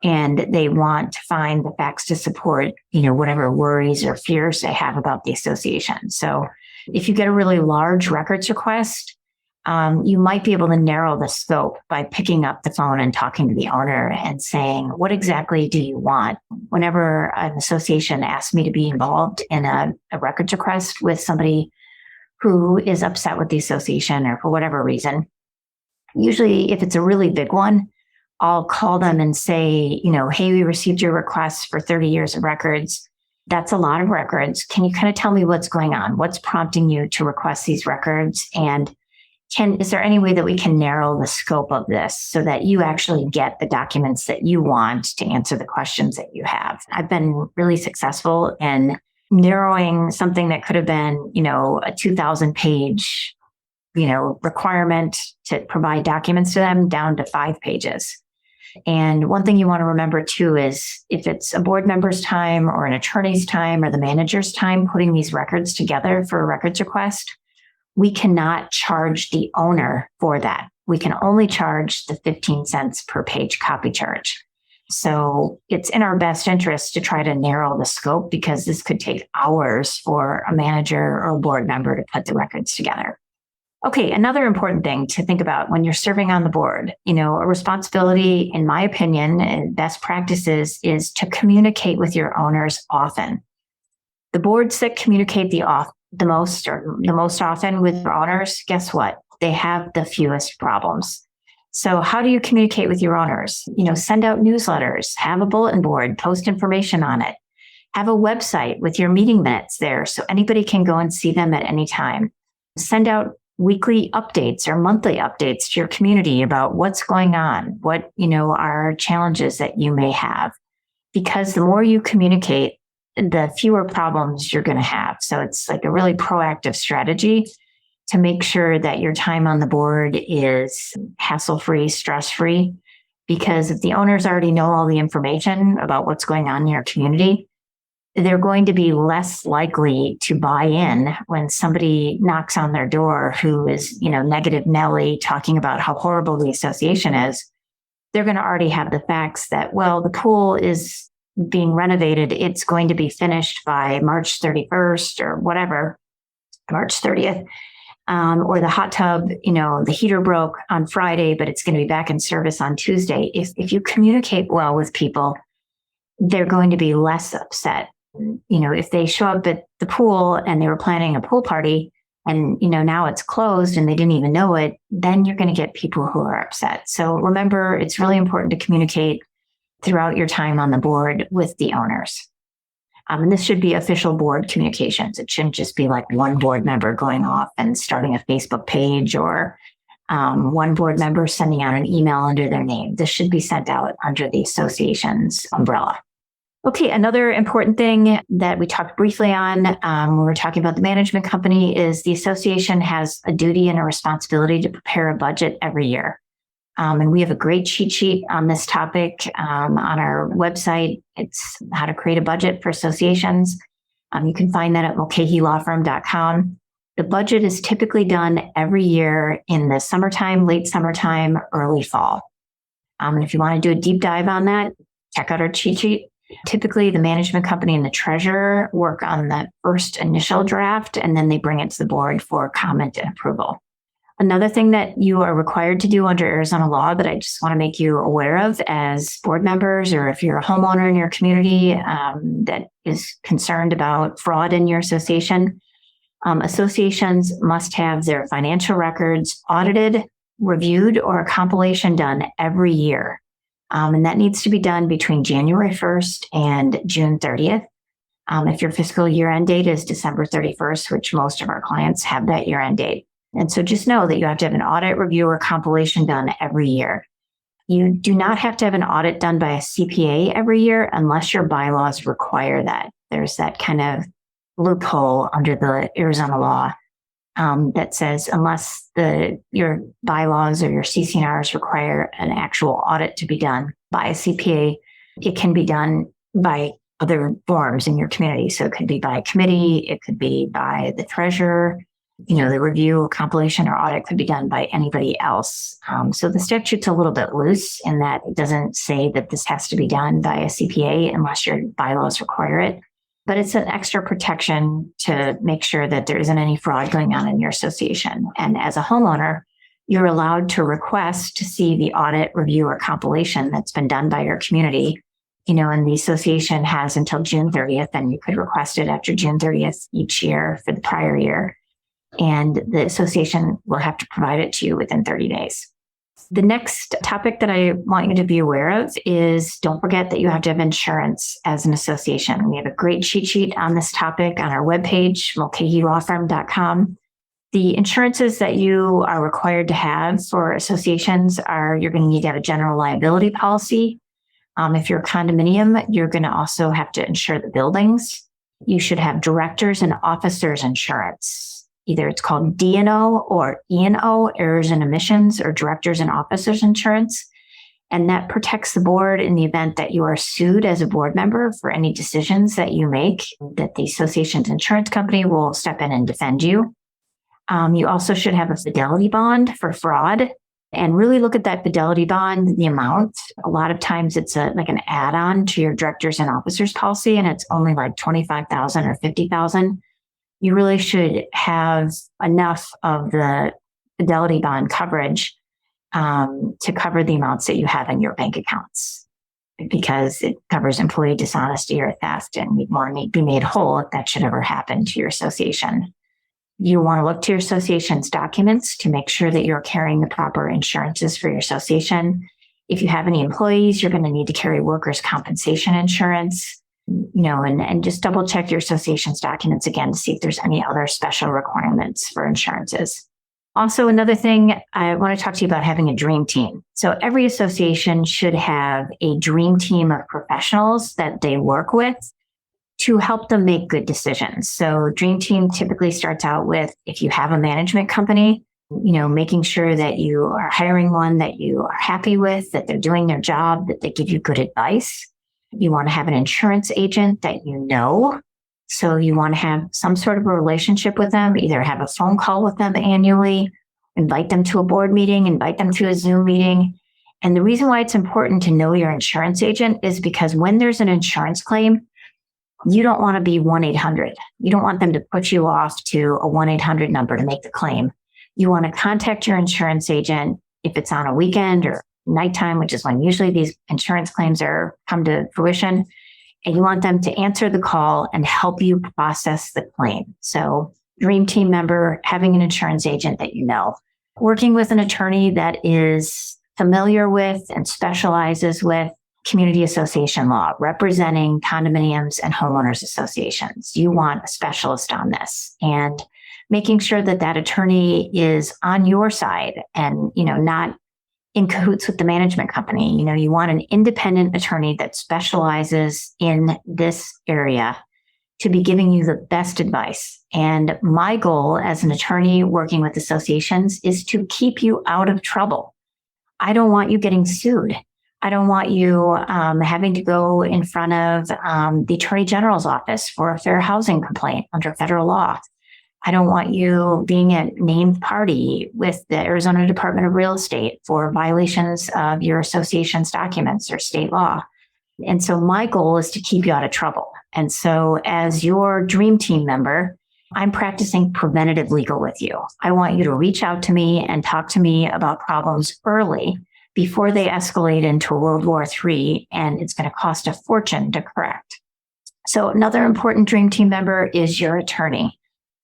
and they want to find the facts to support, whatever worries or fears they have about the association. So if you get a really large records request, you might be able to narrow the scope by picking up the phone and talking to the owner and saying, what exactly do you want? Whenever an association asks me to be involved in a records request with somebody who is upset with the association or for whatever reason, usually if it's a really big one, I'll call them and say, hey, we received your request for 30 years of records. That's a lot of records. Can you kind of tell me what's going on? What's prompting you to request these records? And is there any way that we can narrow the scope of this so that you actually get the documents that you want to answer the questions that you have? I've been really successful in narrowing something that could have been, a 2,000 page, requirement to provide documents to them down to 5 pages. And one thing you want to remember too is if it's a board member's time or an attorney's time or the manager's time putting these records together for a records request, we cannot charge the owner for that. We can only charge the 15 cents per page copy charge. So it's in our best interest to try to narrow the scope because this could take hours for a manager or a board member to put the records together. Okay, another important thing to think about when you're serving on the board, a responsibility, in my opinion, and best practices is to communicate with your owners often. The boards that communicate the most often with their owners, guess what? They have the fewest problems. So how do you communicate with your owners? Send out newsletters, have a bulletin board, post information on it, have a website with your meeting minutes there so anybody can go and see them at any time. Send out weekly updates or monthly updates to your community about what's going on, what, are challenges that you may have. Because the more you communicate, the fewer problems you're going to have. So it's like a really proactive strategy to make sure that your time on the board is hassle-free, stress-free. Because if the owners already know all the information about what's going on in your community, they're going to be less likely to buy in when somebody knocks on their door who is, negative Nelly talking about how horrible the association is. They're going to already have the facts that, well, the pool is being renovated. It's going to be finished by March 31st or whatever, March 30th. Or the hot tub, the heater broke on Friday, but it's going to be back in service on Tuesday. If you communicate well with people, they're going to be less upset. If they show up at the pool and they were planning a pool party and, now it's closed and they didn't even know it, then you're going to get people who are upset. So remember, it's really important to communicate throughout your time on the board with the owners. And this should be official board communications. It shouldn't just be like one board member going off and starting a Facebook page or one board member sending out an email under their name. This should be sent out under the association's umbrella. Okay, another important thing that we talked briefly on when we're talking about the management company is the association has a duty and a responsibility to prepare a budget every year. And we have a great cheat sheet on this topic on our website. It's how to create a budget for associations. You can find that at mulcahylawfirm.com. The budget is typically done every year in the summertime, late summertime, early fall. And if you want to do a deep dive on that, check out our cheat sheet. Typically, the management company and the treasurer work on the first initial draft, and then they bring it to the board for comment and approval. Another thing that you are required to do under Arizona law that I just want to make you aware of as board members, or if you're a homeowner in your community that is concerned about fraud in your association, associations must have their financial records audited, reviewed, or a compilation done every year. And that needs to be done between January 1st and June 30th. If your fiscal year-end date is December 31st, which most of our clients have that year-end date. And so just know that you have to have an audit, review, or compilation done every year. You do not have to have an audit done by a CPA every year unless your bylaws require that. There's that kind of loophole under the Arizona law that says unless your bylaws or your CC&Rs require an actual audit to be done by a CPA, it can be done by other forms in your community. So it could be by a committee, it could be by the treasurer. The review, compilation, or audit could be done by anybody else. So the statute's a little bit loose in that it doesn't say that this has to be done by a CPA unless your bylaws require it. But it's an extra protection to make sure that there isn't any fraud going on in your association. And as a homeowner, you're allowed to request to see the audit, review, or compilation that's been done by your community. And the association has until June 30th, and you could request it after June 30th each year for the prior year. And the association will have to provide it to you within 30 days. The next topic that I want you to be aware of is don't forget that you have to have insurance as an association. We have a great cheat sheet on this topic on our webpage, mulcahylawfirm.com. The insurances that you are required to have for associations are you're going to need to have a general liability policy. If you're a condominium, you're going to also have to insure the buildings. You should have directors and officers insurance. Either it's called D&O or E&O, errors and omissions, or directors and officers insurance. And that protects the board in the event that you are sued as a board member for any decisions that you make, that the association's insurance company will step in and defend you. You also should have a fidelity bond for fraud, and really look at that fidelity bond, the amount. A lot of times it's like an add-on to your directors and officers policy, and it's only like $25,000 or $50,000. You really should have enough of the fidelity bond coverage to cover the amounts that you have in your bank accounts, because it covers employee dishonesty or theft, and you'd want to be made whole if that should ever happen to your association. You want to look to your association's documents to make sure that you're carrying the proper insurances for your association. If you have any employees, you're going to need to carry workers' compensation insurance. And just double check your association's documents again to see if there's any other special requirements for insurances. Also, another thing I want to talk to you about having a dream team. So every association should have a dream team of professionals that they work with to help them make good decisions. So dream team typically starts out with, if you have a management company, making sure that you are hiring one that you are happy with, that they're doing their job, that they give you good advice. You want to have an insurance agent that you know. So you want to have some sort of a relationship with them, either have a phone call with them annually, invite them to a board meeting, invite them to a Zoom meeting. And the reason why it's important to know your insurance agent is because when there's an insurance claim, you don't want to be 1-800. You don't want them to put you off to a 1-800 number to make the claim. You want to contact your insurance agent if it's on a weekend or nighttime, which is when usually these insurance claims come to fruition, and you want them to answer the call and help you process the claim. So dream team member, having an insurance agent that you know, working with an attorney that is familiar with and specializes with community association law, representing condominiums and homeowners associations. You want a specialist on this, and making sure that that attorney is on your side and, not in cahoots with the management company. You want an independent attorney that specializes in this area to be giving you the best advice. And my goal as an attorney working with associations is to keep you out of trouble. I don't want you getting sued. I don't want you having to go in front of the Attorney General's office for a fair housing complaint under federal law. I don't want you being a named party with the Arizona Department of Real Estate for violations of your association's documents or state law. And so my goal is to keep you out of trouble. And so as your dream team member, I'm practicing preventative legal with you. I want you to reach out to me and talk to me about problems early before they escalate into World War III, and it's going to cost a fortune to correct. So another important dream team member is your attorney.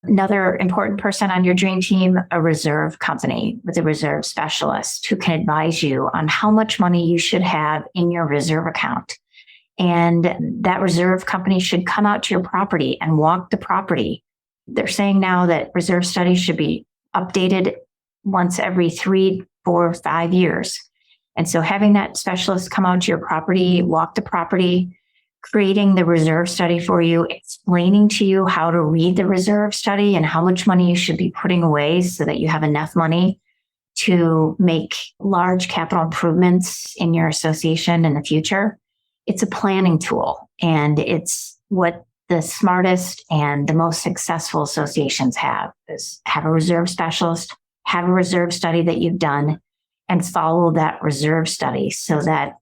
Another important person on your dream team, a reserve company with a reserve specialist who can advise you on how much money you should have in your reserve account. And that reserve company should come out to your property and walk the property. They're saying now that reserve studies should be updated once every 3, 4, 5 years. And so having that specialist come out to your property, walk the property, creating the reserve study for you, explaining to you how to read the reserve study and how much money you should be putting away so that you have enough money to make large capital improvements in your association in the future. It's a planning tool, and it's what the smartest and the most successful associations have a reserve specialist, have a reserve study that you've done, and follow that reserve study so that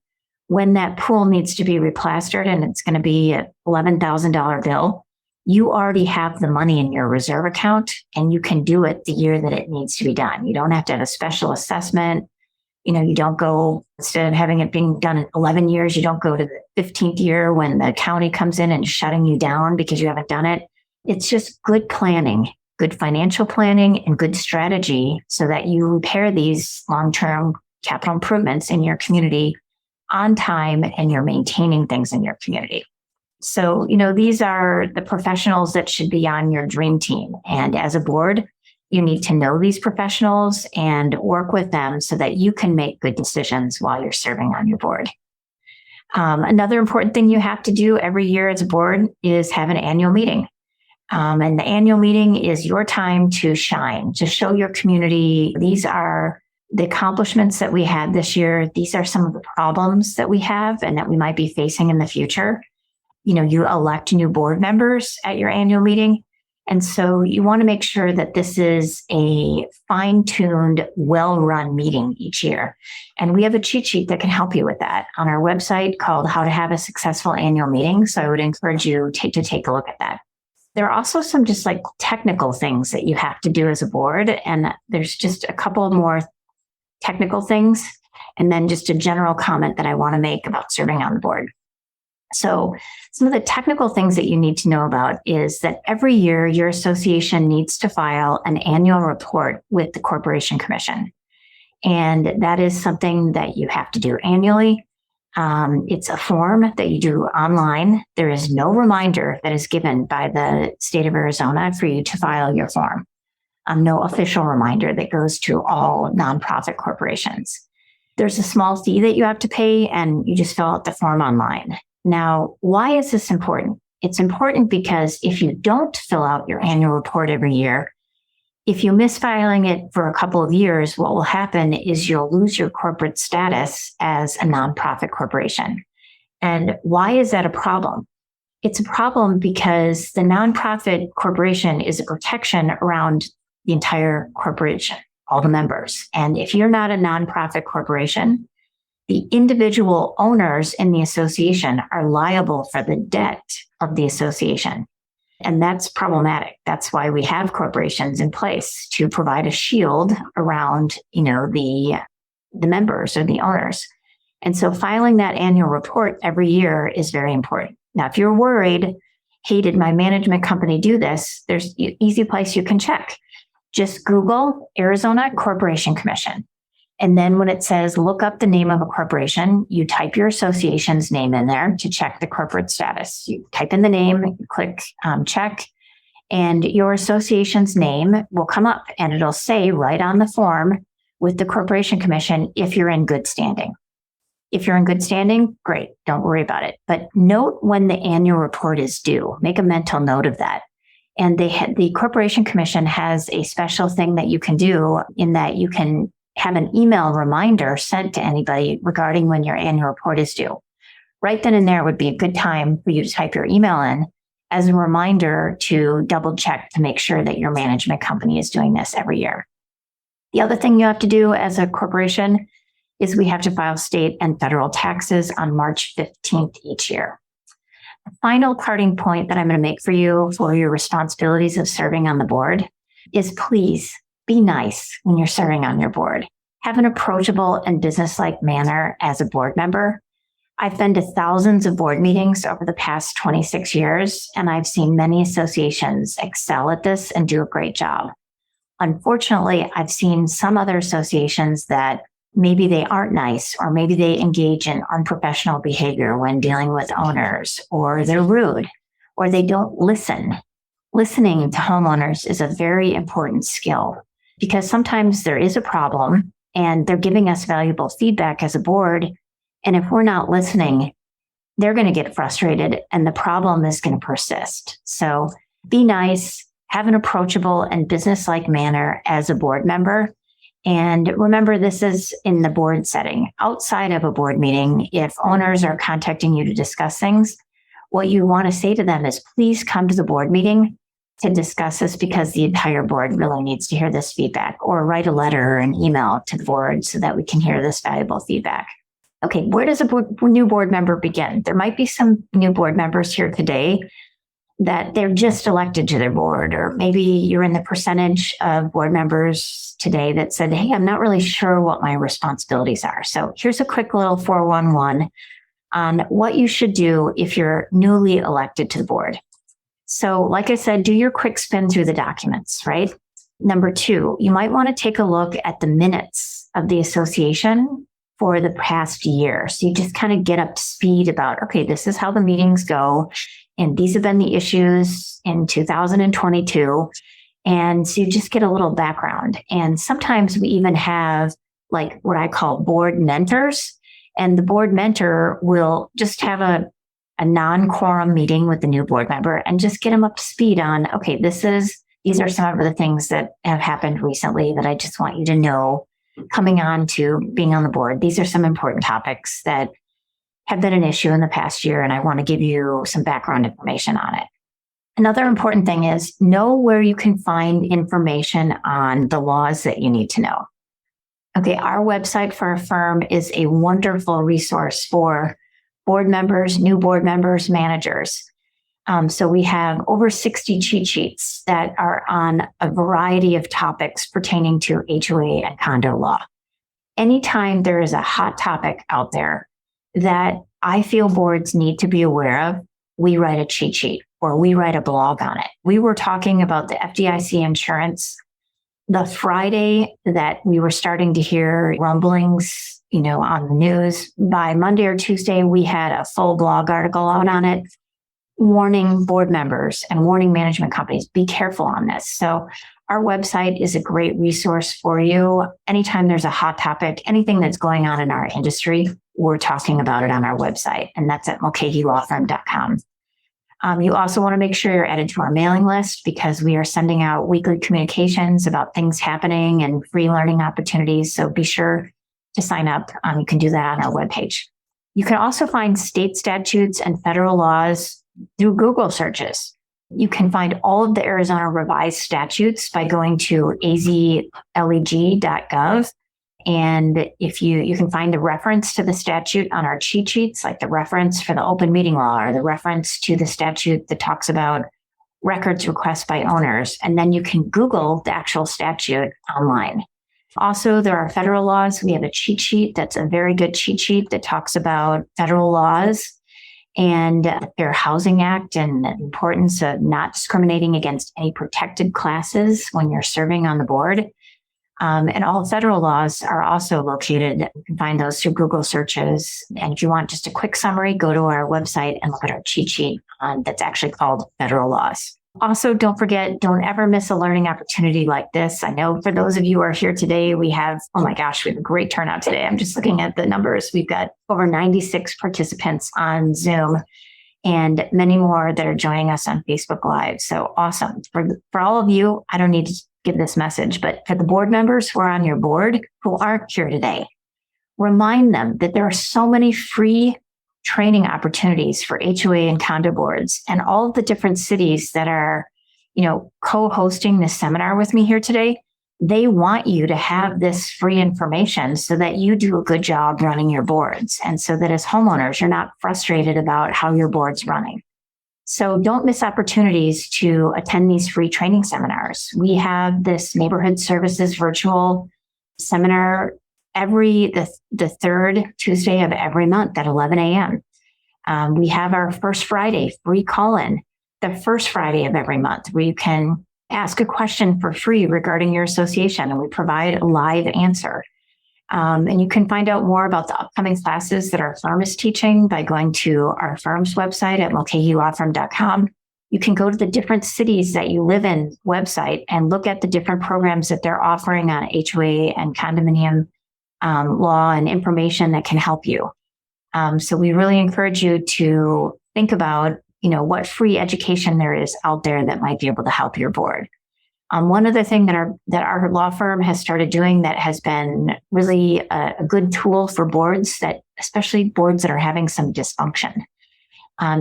when that pool needs to be replastered and it's going to be an $11,000 bill, you already have the money in your reserve account and you can do it the year that it needs to be done. You don't have to have a special assessment. You don't go, instead of having it being done in 11 years, you don't go to the 15th year when the county comes in and shutting you down because you haven't done it. It's just good planning, good financial planning, and good strategy so that you repair these long-term capital improvements in your community on time and you're maintaining things in your community. So, these are the professionals that should be on your dream team. And as a board, you need to know these professionals and work with them so that you can make good decisions while you're serving on your board. Another important thing you have to do every year as a board is have an annual meeting. And the annual meeting is your time to shine, to show your community. These are the accomplishments that we had this year. These are some of the problems that we have and that we might be facing in the future. You elect new board members at your annual meeting. And so you want to make sure that this is a fine-tuned, well-run meeting each year. And we have a cheat sheet that can help you with that on our website called How to Have a Successful Annual Meeting. So I would encourage you to take a look at that. There are also some just like technical things that you have to do as a board. And there's just a couple more technical things and then just a general comment that I want to make about serving on the board. So some of the technical things that you need to know about is that every year your association needs to file an annual report with the Corporation Commission. And that is something that you have to do annually. It's a form that you do online. There is no reminder that is given by the state of Arizona for you to file your form. No official reminder that goes to all nonprofit corporations. There's a small fee that you have to pay and you just fill out the form online. Now, why is this important? It's important because if you don't fill out your annual report every year, if you miss filing it for a couple of years, what will happen is you'll lose your corporate status as a nonprofit corporation. And why is that a problem? It's a problem because the nonprofit corporation is a protection around the entire corporation, all the members. And if you're not a nonprofit corporation, the individual owners in the association are liable for the debt of the association. And that's problematic. That's why we have corporations in place to provide a shield around, the members or the owners. And so filing that annual report every year is very important. Now, if you're worried, hey, did my management company do this? There's an easy place you can check. Just Google Arizona Corporation Commission. And then when it says look up the name of a corporation, you type your association's name in there to check the corporate status. You type in the name, you click check, and your association's name will come up and it'll say right on the form with the Corporation Commission if you're in good standing. If you're in good standing, great, don't worry about it. But note when the annual report is due. Make a mental note of that. And the Corporation Commission has a special thing that you can do in that you can have an email reminder sent to anybody regarding when your annual report is due. Right then and there would be a good time for you to type your email in as a reminder to double check to make sure that your management company is doing this every year. The other thing you have to do as a corporation is we have to file state and federal taxes on March 15th each year. The final parting point that I'm going to make for you for your responsibilities of serving on the board is please be nice when you're serving on your board. Have an approachable and business-like manner as a board member. I've been to thousands of board meetings over the past 26 years, and I've seen many associations excel at this and do a great job. Unfortunately, I've seen some other associations that maybe they aren't nice, or maybe they engage in unprofessional behavior when dealing with owners, or they're rude, or they don't listen. Listening to homeowners is a very important skill because sometimes there is a problem and they're giving us valuable feedback as a board. And if we're not listening, they're going to get frustrated and the problem is going to persist. So be nice, have an approachable and business-like manner as a board member. And remember, this is in the board setting. Outside of a board meeting, if owners are contacting you to discuss things, what you want to say to them is, please come to the board meeting to discuss this because the entire board really needs to hear this feedback, or write a letter or an email to the board so that we can hear this valuable feedback. Okay, where does a new board member begin? There might be some new board members here today that they're just elected to their board, or maybe you're in the percentage of board members today that said, hey, I'm not really sure what my responsibilities are. So here's a quick little 411 on what you should do if you're newly elected to the board. So like I said, do your quick spin through the documents, right? Number 2, you might want to take a look at the minutes of the association for the past year. So you just kind of get up to speed about, okay, this is how the meetings go. And these have been the issues in 2022. And so you just get a little background. And sometimes we even have like what I call board mentors. And the board mentor will just have a non-quorum meeting with the new board member and just get them up to speed on, okay, these are some of the things that have happened recently that I just want you to know coming on to being on the board. These are some important topics that have been an issue in the past year, and I want to give you some background information on it. Another important thing is know where you can find information on the laws that you need to know. Okay, our website for our firm is a wonderful resource for board members, new board members, managers. So we have over 60 cheat sheets that are on a variety of topics pertaining to HOA and condo law. Anytime there is a hot topic out there that I feel boards need to be aware of, we write a cheat sheet or we write a blog on it. We were talking about the FDIC insurance the Friday that we were starting to hear rumblings, on the news. By Monday or Tuesday, we had a full blog article out on it, warning board members and warning management companies, be careful on this. So our website is a great resource for you. Anytime there's a hot topic, anything that's going on in our industry, we're talking about it on our website, and that's at mulcahylawfirm.com. You also want to make sure you're added to our mailing list because we are sending out weekly communications about things happening and free learning opportunities. So be sure to sign up. You can do that on our webpage. You can also find state statutes and federal laws through Google searches. You can find all of the Arizona revised statutes by going to azleg.gov. And if you can find the reference to the statute on our cheat sheets, like the reference for the open meeting law or the reference to the statute that talks about records requests by owners. And then you can Google the actual statute online. Also, there are federal laws. We have a cheat sheet that's a very good cheat sheet that talks about federal laws and the Fair Housing Act and the importance of not discriminating against any protected classes when you're serving on the board. And all federal laws are also located. You can find those through Google searches. And if you want just a quick summary, go to our website and look at our cheat sheet that's actually called Federal Laws. Also, don't forget, don't ever miss a learning opportunity like this. I know for those of you who are here today, we have a great turnout today. I'm just looking at the numbers. We've got over 96 participants on Zoom and many more that are joining us on Facebook Live. So awesome. For all of you, I don't need to give this message, but for the board members who are on your board who aren't here today, remind them that there are so many free training opportunities for HOA and condo boards and all of the different cities that are, co-hosting this seminar with me here today. They want you to have this free information so that you do a good job running your boards. And so that as homeowners, you're not frustrated about how your board's running. So don't miss opportunities to attend these free training seminars. We have this neighborhood services virtual seminar the third Tuesday of every month at 11 a.m. We have our first Friday free call-in, the first Friday of every month, where you can ask a question for free regarding your association, and we provide a live answer. And you can find out more about the upcoming classes that our firm is teaching by going to our firm's website at mulcahylawfirm.com. You can go to the different cities that you live in website and look at the different programs that they're offering on HOA and condominium law and information that can help you. So we really encourage you to think about, what free education there is out there that might be able to help your board. One other thing that our law firm has started doing that has been really a good tool for boards, that especially boards that are having some dysfunction,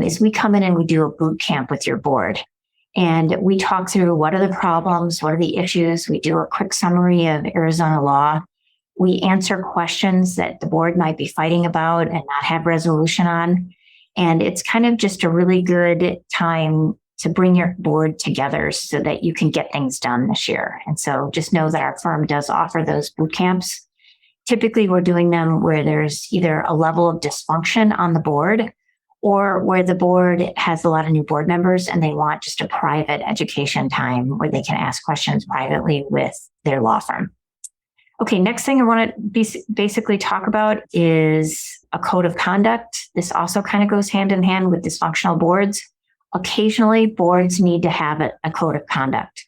is we come in and we do a boot camp with your board. And we talk through what are the problems, what are the issues. We do a quick summary of Arizona law. We answer questions that the board might be fighting about and not have resolution on. And it's kind of just a really good time to bring your board together so that you can get things done this year. And so just know that our firm does offer those boot camps. Typically, we're doing them where there's either a level of dysfunction on the board or where the board has a lot of new board members and they want just a private education time where they can ask questions privately with their law firm. Okay, next thing I want to basically talk about is a code of conduct. This also kind of goes hand in hand with dysfunctional boards. Occasionally, boards need to have a code of conduct.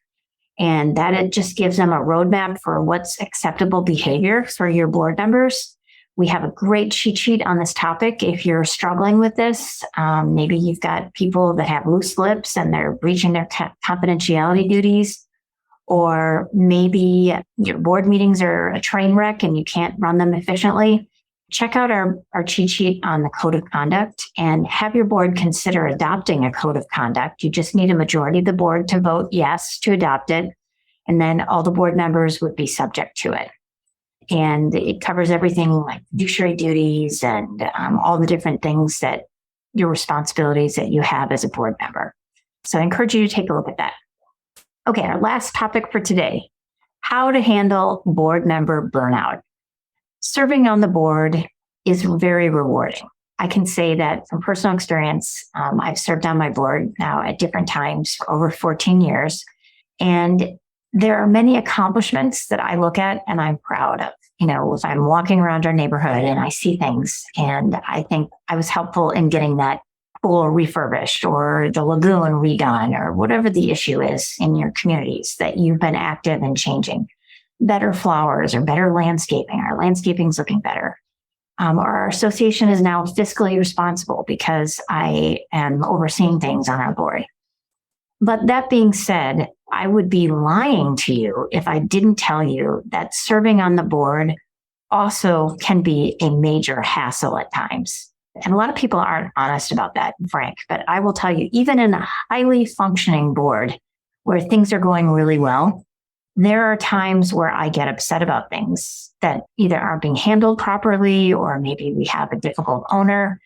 And that it just gives them a roadmap for what's acceptable behavior for your board members. We have a great cheat sheet on this topic. If you're struggling with this, maybe you've got people that have loose lips and they're breaching their confidentiality duties, or maybe your board meetings are a train wreck and you can't run them efficiently. Check out our cheat sheet on the code of conduct and have your board consider adopting a code of conduct. You just need a majority of the board to vote yes to adopt it. And then all the board members would be subject to it. And it covers everything like fiduciary duties and all the different things that your responsibilities that you have as a board member. So I encourage you to take a look at that. Okay, our last topic for today, how to handle board member burnout. Serving on the board is very rewarding. I can say that from personal experience. I've served on my board now at different times for over 14 years. And there are many accomplishments that I look at and I'm proud of. You know, if I'm walking around our neighborhood and I see things and I think I was helpful in getting that pool refurbished or the lagoon redone or whatever the issue is in your communities that you've been active in changing. Better flowers or better landscaping. Our landscaping's looking better. Our association is now fiscally responsible because I am overseeing things on our board. But that being said, I would be lying to you if I didn't tell you that serving on the board also can be a major hassle at times. And a lot of people aren't honest about that, Frank, but I will tell you, even in a highly functioning board where things are going really well, there are times where I get upset about things that either aren't being handled properly or maybe we have a difficult owner.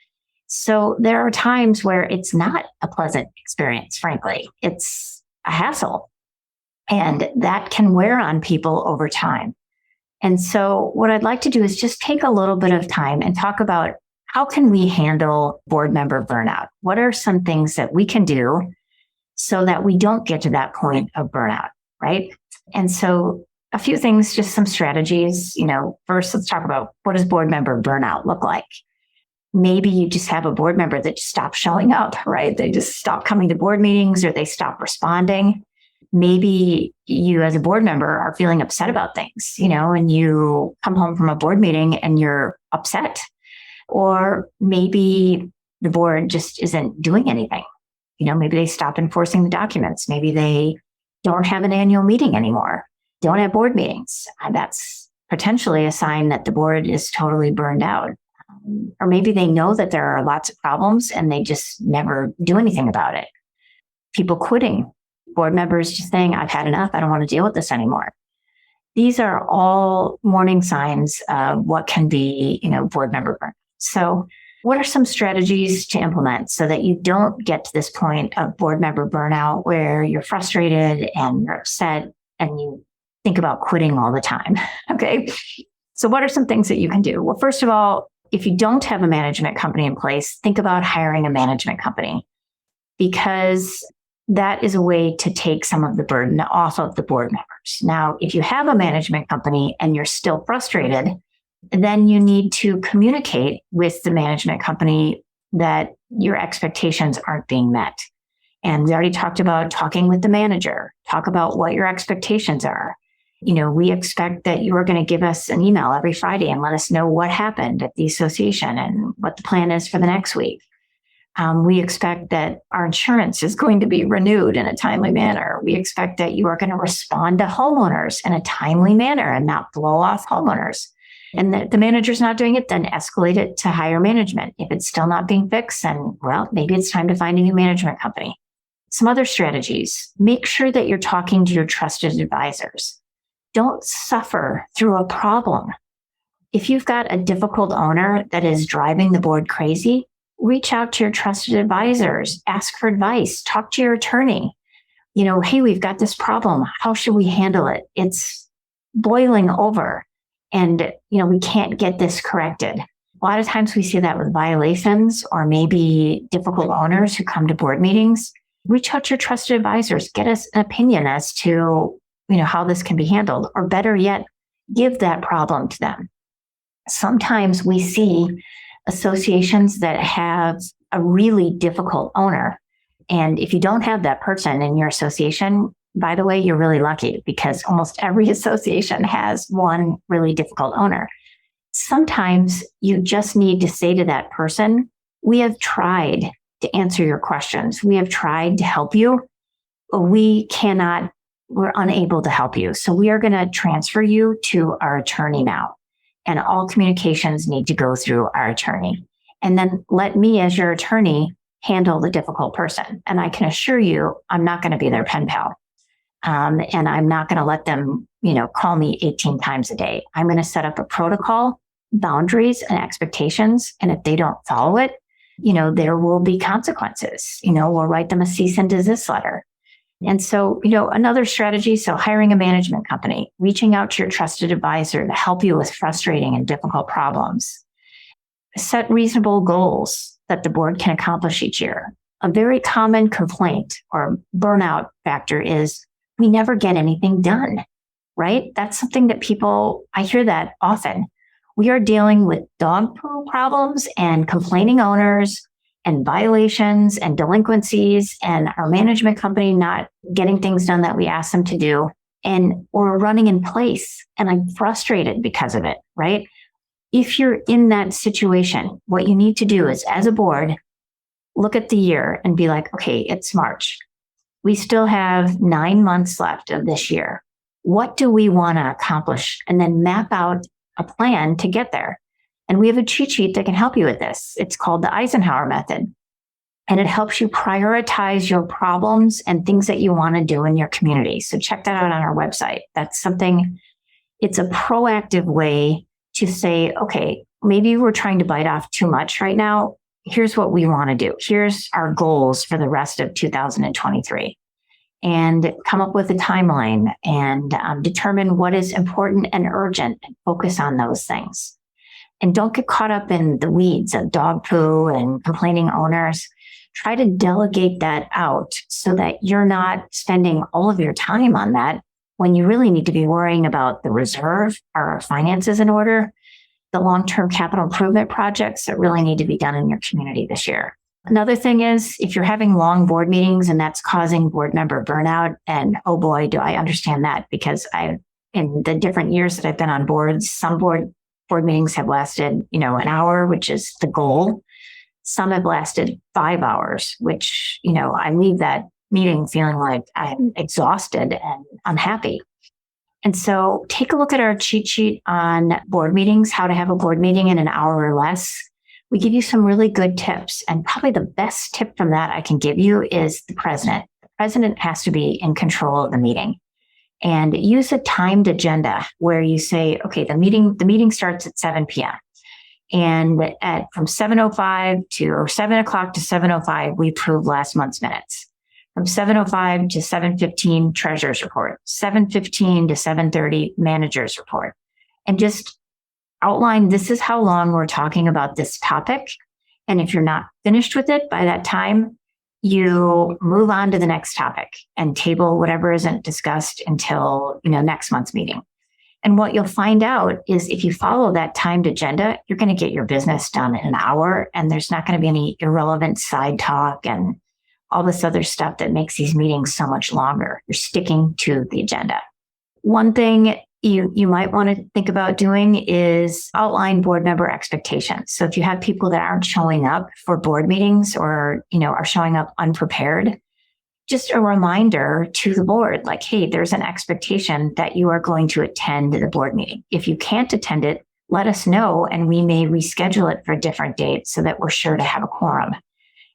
So there are times where it's not a pleasant experience, frankly. It's a hassle. And that can wear on people over time. And so what I'd like to do is just take a little bit of time and talk about how can we handle board member burnout? What are some things that we can do so that we don't get to that point of burnout, right? And so a few things, just some strategies. First, let's talk about what does board member burnout look like? Maybe you just have a board member that just stops showing up, right? They just stop coming to board meetings or they stop responding. Maybe you as a board member are feeling upset about things, and you come home from a board meeting and you're upset. Or maybe the board just isn't doing anything. Maybe they stop enforcing the documents. Maybe they don't have an annual meeting anymore, don't have board meetings. That's potentially a sign that the board is totally burned out. Or maybe they know that there are lots of problems and they just never do anything about it. People quitting, board members just saying, I've had enough, I don't want to deal with this anymore. These are all warning signs of what can be, board member burnout. So what are some strategies to implement so that you don't get to this point of board member burnout where you're frustrated and you're upset and you think about quitting all the time? Okay. So what are some things that you can do? Well, first of all, if you don't have a management company in place, think about hiring a management company, because that is a way to take some of the burden off of the board members. Now, if you have a management company and you're still frustrated, then you need to communicate with the management company that your expectations aren't being met. And we already talked about talking with the manager, talk about what your expectations are. We expect that you are going to give us an email every Friday and let us know what happened at the association and what the plan is for the next week. We expect that our insurance is going to be renewed in a timely manner. We expect that you are going to respond to homeowners in a timely manner and not blow off homeowners. And that the manager's not doing it, then escalate it to higher management. If it's still not being fixed, then, maybe it's time to find a new management company. Some other strategies, make sure that you're talking to your trusted advisors. Don't suffer through a problem. If you've got a difficult owner that is driving the board crazy, Reach out to your trusted advisors, ask for advice, talk to your attorney. Hey, we've got this problem. How should we handle it? It's boiling over and, we can't get this corrected. A lot of times we see that with violations or maybe difficult owners who come to board meetings. Reach out to your trusted advisors, get us an opinion as to, how this can be handled, or better yet, give that problem to them. Sometimes we see associations that have a really difficult owner. And if you don't have that person in your association, by the way, you're really lucky because almost every association has one really difficult owner. Sometimes you just need to say to that person, we have tried to answer your questions. We have tried to help you, but we're unable to help you. So we are going to transfer you to our attorney now. And all communications need to go through our attorney. And then let me, as your attorney, handle the difficult person. And I can assure you, I'm not going to be their pen pal. And I'm not going to let them, call me 18 times a day. I'm going to set up a protocol, boundaries, and expectations. And if they don't follow it, there will be consequences. We'll write them a cease and desist letter. And so, another strategy, so hiring a management company, reaching out to your trusted advisor to help you with frustrating and difficult problems. Set reasonable goals that the board can accomplish each year. A very common complaint or burnout factor is we never get anything done, right? That's something that I hear that often. We are dealing with dog poo problems and complaining owners and violations and delinquencies and our management company not getting things done that we asked them to do. And we're running in place and I'm frustrated because of it, right? If you're in that situation, what you need to do is as a board, look at the year and be like, okay, it's March. We still have 9 months left of this year. What do we want to accomplish? And then map out a plan to get there. And we have a cheat sheet that can help you with this. It's called the Eisenhower method. And it helps you prioritize your problems and things that you want to do in your community. So check that out on our website. That's something, it's a proactive way to say, okay, maybe we're trying to bite off too much right now. Here's what we want to do. Here's our goals for the rest of 2023. And come up with a timeline and determine what is important and urgent and focus on those things. And don't get caught up in the weeds of dog poo and complaining owners. Try to delegate that out so that you're not spending all of your time on that when you really need to be worrying about the reserve, our finances in order, the long-term capital improvement projects that really need to be done in your community this year. Another thing is if you're having long board meetings and that's causing board member burnout, and oh boy, do I understand that because in the different years that I've been on boards, some board meetings have lasted, an hour, which is the goal. Some have lasted 5 hours, which, I leave that meeting feeling like I'm exhausted and unhappy. And so take a look at our cheat sheet on board meetings, how to have a board meeting in an hour or less. We give you some really good tips. And probably the best tip from that I can give you is the president. The president has to be in control of the meeting. And use a timed agenda where you say, okay, the meeting starts at 7 p.m. And from 7:05 to 7 o'clock to 7:05, we approve last month's minutes. From 7:05 to 7:15, treasurer's report. 7:15 to 7:30, manager's report. And just outline, this is how long we're talking about this topic. And if you're not finished with it by that time, you move on to the next topic and table whatever isn't discussed until, next month's meeting. And what you'll find out is if you follow that timed agenda, you're going to get your business done in an hour, and there's not going to be any irrelevant side talk and all this other stuff that makes these meetings so much longer. You're sticking to the agenda. One thing you might want to think about doing is outline board member expectations. So if you have people that aren't showing up for board meetings or, are showing up unprepared, just a reminder to the board, like, hey, there's an expectation that you are going to attend the board meeting. If you can't attend it, let us know and we may reschedule it for a different date so that we're sure to have a quorum.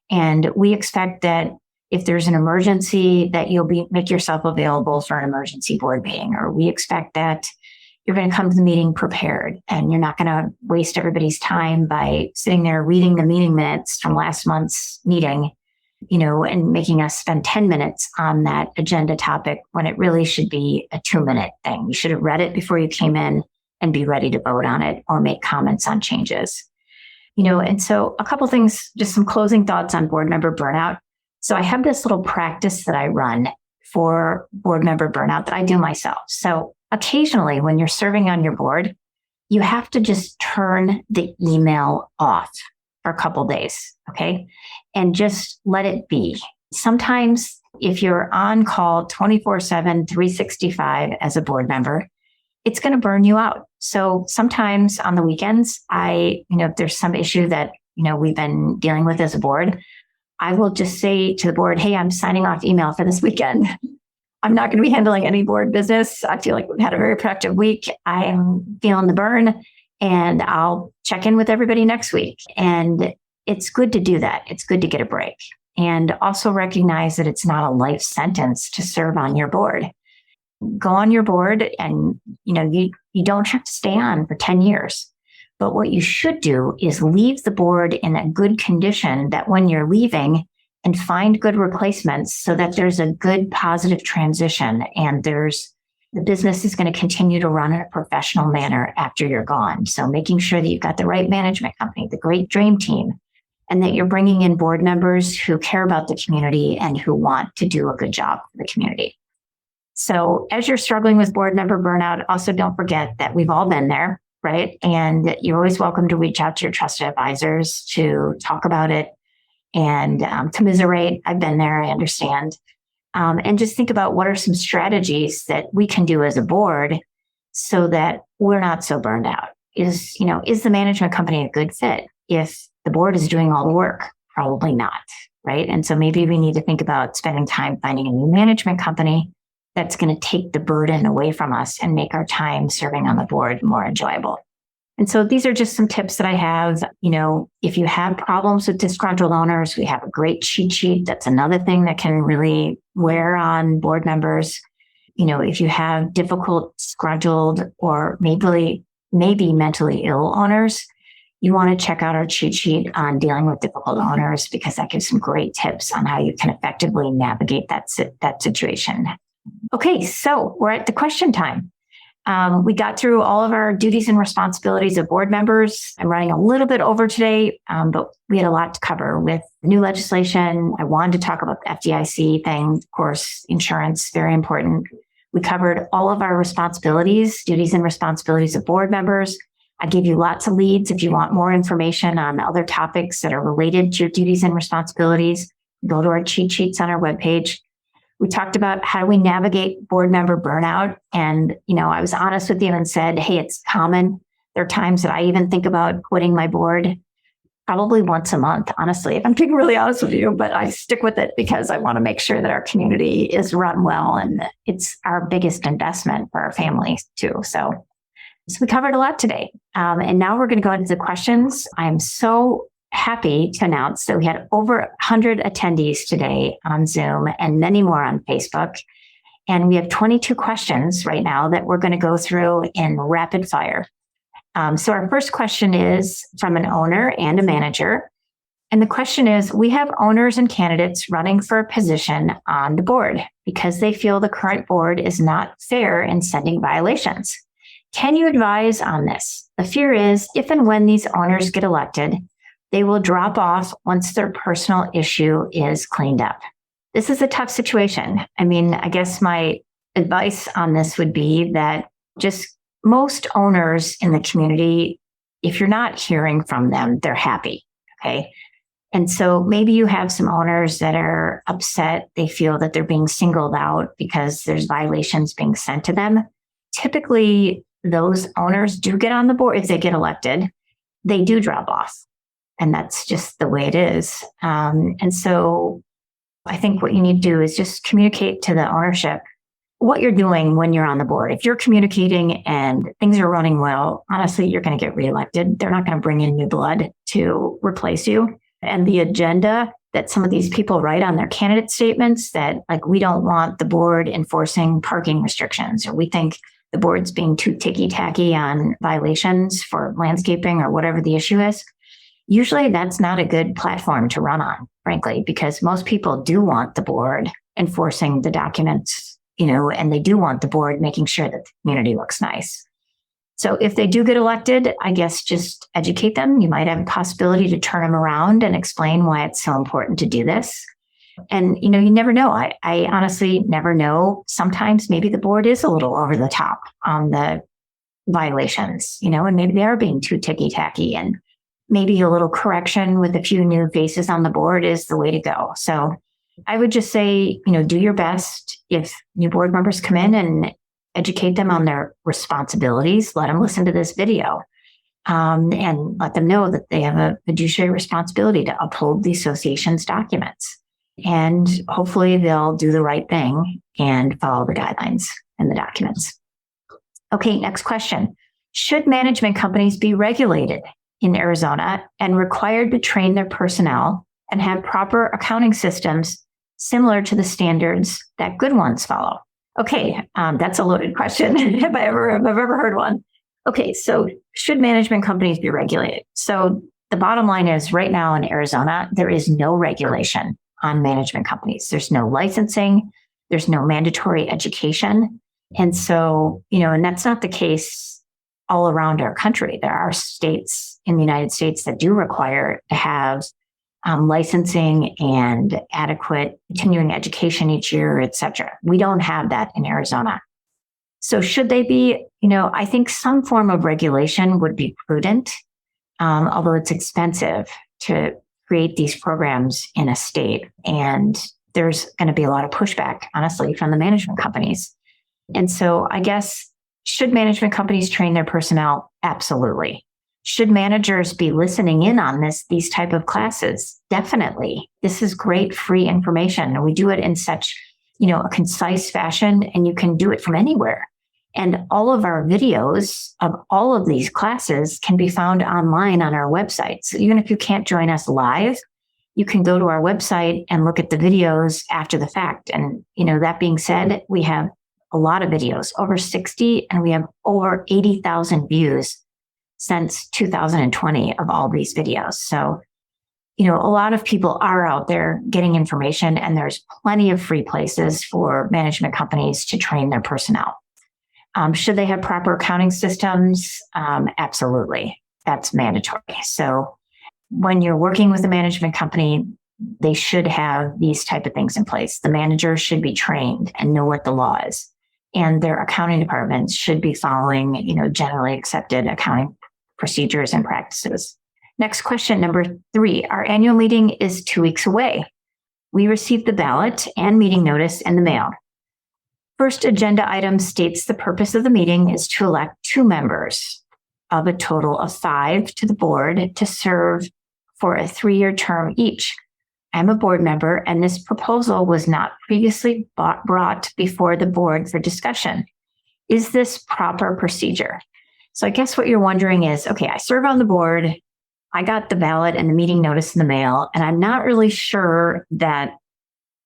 And we expect that if there's an emergency, that you'll make yourself available for an emergency board meeting, or we expect that, you're going to come to the meeting prepared, and you're not going to waste everybody's time by sitting there reading the meeting minutes from last month's meeting, and making us spend 10 minutes on that agenda topic when it really should be a 2-minute thing. You should have read it before you came in and be ready to vote on it or make comments on changes. And so a couple things, just some closing thoughts on board member burnout. So I have this little practice that I run for board member burnout that I do myself. So occasionally when you're serving on your board, you have to just turn the email off for a couple days, okay? And just let it be. Sometimes if you're on call 24/7, 365 as a board member, it's going to burn you out. So sometimes on the weekends, if there's some issue that, we've been dealing with as a board, I will just say to the board, hey, I'm signing off email for this weekend. I'm not going to be handling any board business. I feel like we've had a very productive week. I am feeling the burn, and I'll check in with everybody next week. And it's good to do that. It's good to get a break. And also recognize that it's not a life sentence to serve on your board. Go on your board, and you don't have to stay on for 10 years. But what you should do is leave the board in a good condition that when you're leaving, and find good replacements so that there's a good positive transition, and the business is going to continue to run in a professional manner after you're gone. So making sure that you've got the right management company, the great dream team, and that you're bringing in board members who care about the community and who want to do a good job for the community. So as you're struggling with board member burnout, also don't forget that we've all been there, right? And you're always welcome to reach out to your trusted advisors to talk about it and commiserate. I've been there, I understand. And just think about what are some strategies that we can do as a board so that we're not so burned out. Is the management company a good fit? If the board is doing all the work, probably not, right? And so maybe we need to think about spending time finding a new management company that's going to take the burden away from us and make our time serving on the board more enjoyable. And so these are just some tips that I have. If you have problems with disgruntled owners, we have a great cheat sheet. That's another thing that can really wear on board members. If you have difficult, disgruntled, or maybe mentally ill owners, you want to check out our cheat sheet on dealing with difficult owners, because that gives some great tips on how you can effectively navigate that situation. Okay, so we're at the question time. We got through all of our duties and responsibilities of board members. I'm running a little bit over today, but we had a lot to cover with new legislation. I wanted to talk about the FDIC thing, of course, insurance, very important. We covered all of our responsibilities, duties and responsibilities of board members. I gave you lots of leads. If you want more information on other topics that are related to your duties and responsibilities, go to our cheat sheets on our webpage. We talked about how do we navigate board member burnout. And, I was honest with you and said, hey, it's common. There are times that I even think about quitting my board probably once a month, honestly, if I'm being really honest with you, but I stick with it because I want to make sure that our community is run well. And it's our biggest investment for our families too. So we covered a lot today. And now we're going to go into the questions. I'm so happy to announce that we had over 100 attendees today on Zoom and many more on Facebook. And we have 22 questions right now that we're going to go through in rapid fire. So our first question is from an owner and a manager. And the question is, we have owners and candidates running for a position on the board because they feel the current board is not fair in sending violations. Can you advise on this? The fear is if and when these owners get elected, they will drop off once their personal issue is cleaned up. This is a tough situation. I guess my advice on this would be that just most owners in the community, if you're not hearing from them, they're happy, okay? And so maybe you have some owners that are upset. They feel that they're being singled out because there's violations being sent to them. Typically, those owners do get on the board. If they get elected, they do drop off. And that's just the way it is. And so I think what you need to do is just communicate to the ownership what you're doing when you're on the board. If you're communicating and things are running well, honestly, you're going to get reelected. They're not going to bring in new blood to replace you. And the agenda that some of these people write on their candidate statements that we don't want the board enforcing parking restrictions, or we think the board's being too ticky-tacky on violations for landscaping or whatever the issue is, usually that's not a good platform to run on, frankly, because most people do want the board enforcing the documents, and they do want the board making sure that the community looks nice. So if they do get elected, I guess just educate them. You might have a possibility to turn them around and explain why it's so important to do this. And, you never know. I honestly never know. Sometimes maybe the board is a little over the top on the violations, and maybe they are being too ticky-tacky, and maybe a little correction with a few new faces on the board is the way to go. So I would just say, do your best. If new board members come in, and educate them on their responsibilities. Let them listen to this video, and let them know that they have a fiduciary responsibility to uphold the association's documents. And hopefully they'll do the right thing and follow the guidelines in the documents. Okay, next question. Should management companies be regulated in Arizona and required to train their personnel and have proper accounting systems similar to the standards that good ones follow? Okay, that's a loaded question if I've ever heard one. Okay, so should management companies be regulated? So the bottom line is right now in Arizona, there is no regulation on management companies. There's no licensing. There's no mandatory education. And so, and that's not the case all around our country. There are states in the United States that do require to have licensing and adequate continuing education each year, et cetera. We don't have that in Arizona. So should they be, I think some form of regulation would be prudent, although it's expensive to create these programs in a state. And there's going to be a lot of pushback, honestly, from the management companies. And so I guess, should management companies train their personnel? Absolutely. Should managers be listening in on these type of classes? Definitely. This is great free information. And we do it in such, a concise fashion, and you can do it from anywhere. And all of our videos of all of these classes can be found online on our website. So even if you can't join us live, you can go to our website and look at the videos after the fact. And, that being said, we have a lot of videos, over 60, and we have over 80,000 views since 2020 of all these videos. So, a lot of people are out there getting information, and there's plenty of free places for management companies to train their personnel. Should they have proper accounting systems? Absolutely. That's mandatory. So when you're working with a management company, they should have these type of things in place. The manager should be trained and know what the law is. And their accounting departments should be following, generally accepted accounting procedures and practices. Next question, number 3. Our annual meeting is 2 weeks away. We received the ballot and meeting notice in the mail. First agenda item states the purpose of the meeting is to elect 2 members of a total of 5 to the board to serve for a 3-year term each. I'm a board member, and this proposal was not previously brought before the board for discussion. Is this proper procedure? So I guess what you're wondering is, okay, I serve on the board, I got the ballot and the meeting notice in the mail, and I'm not really sure that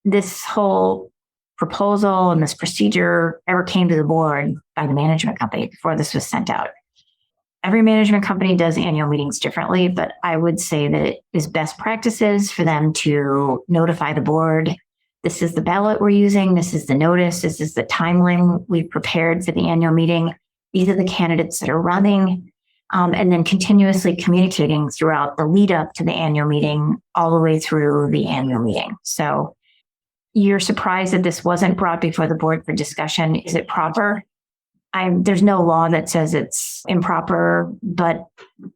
this whole proposal and this procedure ever came to the board by the management company before this was sent out. Every management company does annual meetings differently, but I would say that it is best practices for them to notify the board. This is the ballot we're using. This is the notice. This is the timeline we've prepared for the annual meeting. These are the candidates that are running, and then continuously communicating throughout the lead up to the annual meeting all the way through the annual meeting. So you're surprised that this wasn't brought before the board for discussion. Is it proper? There's no law that says it's improper, but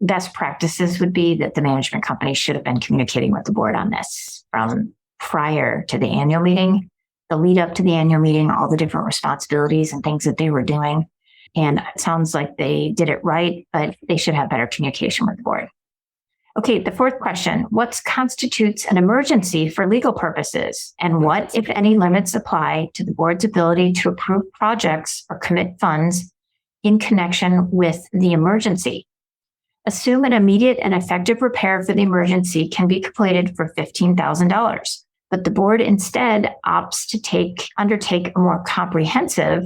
best practices would be that the management company should have been communicating with the board on this from prior to the annual meeting, the lead up to the annual meeting, all the different responsibilities and things that they were doing. And it sounds like they did it right, but they should have better communication with the board. Okay, the 4th question, what constitutes an emergency for legal purposes? And what, if any, limits apply to the board's ability to approve projects or commit funds in connection with the emergency? Assume an immediate and effective repair for the emergency can be completed for $15,000, but the board instead opts to undertake a more comprehensive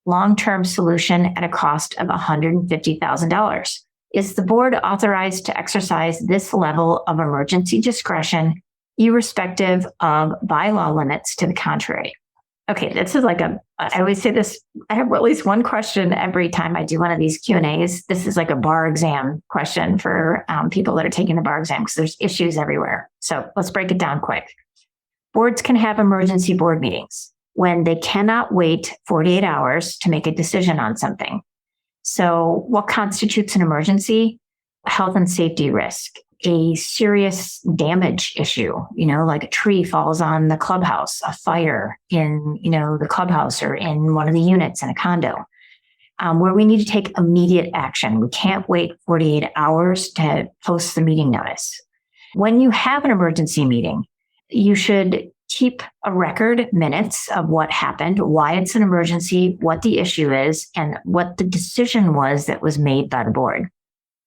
long-term solution at a cost of $150,000. Is the board authorized to exercise this level of emergency discretion, irrespective of bylaw limits to the contrary? Okay, this is I always say this, I have at least one question every time I do one of these Q&As. This is like a bar exam question for people that are taking the bar exam because there's issues everywhere. So let's break it down quick. Boards can have emergency board meetings when they cannot wait 48 hours to make a decision on something. So what constitutes an emergency? A health and safety risk, a serious damage issue, like a tree falls on the clubhouse, a fire in, the clubhouse or in one of the units in a condo, where we need to take immediate action. We can't wait 48 hours to post the meeting notice. When you have an emergency meeting, you should keep a record, minutes of what happened, why it's an emergency, what the issue is, and what the decision was that was made by the board.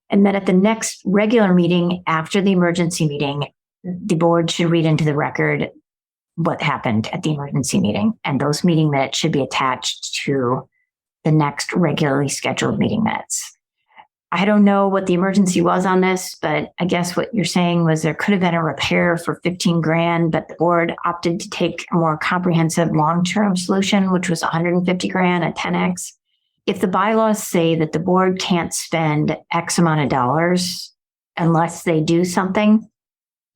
And then at the next regular meeting after the emergency meeting, the board should read into the record what happened at the emergency meeting. And those meeting minutes should be attached to the next regularly scheduled meeting minutes. I don't know what the emergency was on this, but I guess what you're saying was there could have been a repair for $15,000, but the board opted to take a more comprehensive long-term solution, which was $150,000 at 10x. If the bylaws say that the board can't spend X amount of dollars unless they do something,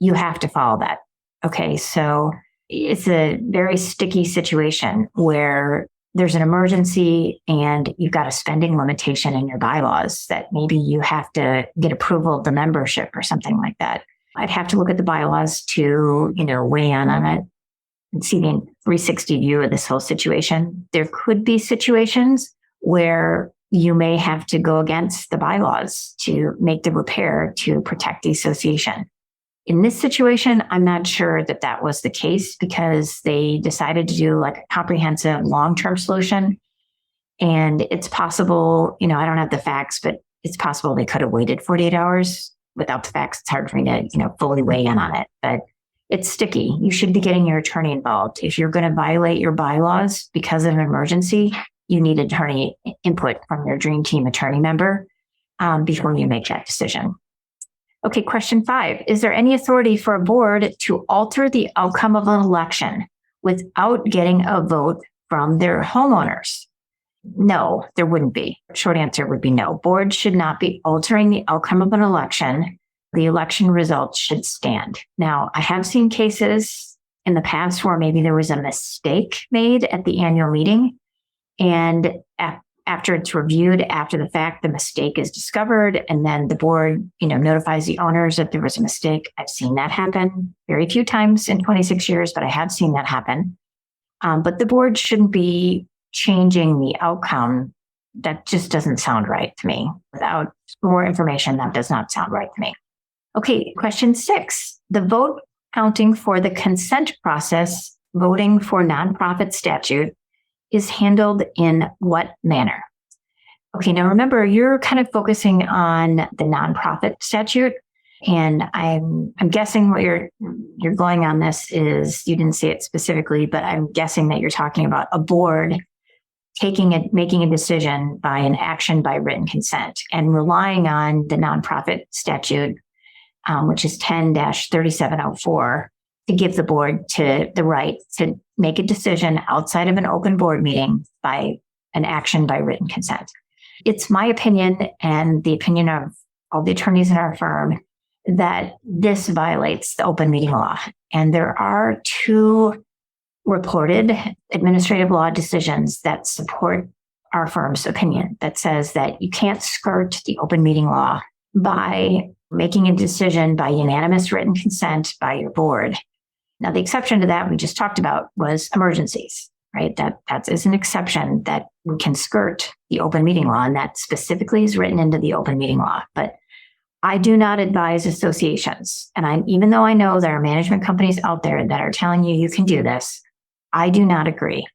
you have to follow that. Okay, so it's a very sticky situation where there's an emergency and you've got a spending limitation in your bylaws that maybe you have to get approval of the membership or something like that. I'd have to look at the bylaws to, weigh in on it and see the 360 view of this whole situation. There could be situations where you may have to go against the bylaws to make the repair to protect the association. In this situation, I'm not sure that that was the case because they decided to do like a comprehensive long-term solution. And it's possible, I don't have the facts, but it's possible they could have waited 48 hours. Without the facts, it's hard for me to, fully weigh in on it. But it's sticky. You should be getting your attorney involved. If you're going to violate your bylaws because of an emergency, you need attorney input from your dream team attorney member before you make that decision. Okay, question 5. Is there any authority for a board to alter the outcome of an election without getting a vote from their homeowners? No, there wouldn't be. Short answer would be no. Boards should not be altering the outcome of an election. The election results should stand. Now, I have seen cases in the past where maybe there was a mistake made at the annual meeting, and after it's reviewed after the fact, the mistake is discovered, and then the board, notifies the owners that there was a mistake. I've seen that happen very few times in 26 years, but I have seen that happen. But the board shouldn't be changing the outcome. That just doesn't sound right to me. Without more information, that does not sound right to me. Okay, question 6. The vote counting for the consent process, voting for nonprofit statute, is handled in what manner? Okay, now remember, you're kind of focusing on the nonprofit statute, and I'm guessing what you're going on this is, you didn't say it specifically, but I'm guessing that you're talking about a board making a decision by an action by written consent and relying on the nonprofit statute, which is 10-3704, to give the board to the right to make a decision outside of an open board meeting by an action by written consent. It's my opinion and the opinion of all the attorneys in our firm that this violates the open meeting law. And there are 2 reported administrative law decisions that support our firm's opinion that says that you can't skirt the open meeting law by making a decision by unanimous written consent by your board. Now, the exception to that we just talked about was emergencies, right? That is an exception that we can skirt the open meeting law, and that specifically is written into the open meeting law. But I do not advise associations. And even though I know there are management companies out there that are telling you can do this, I do not agree.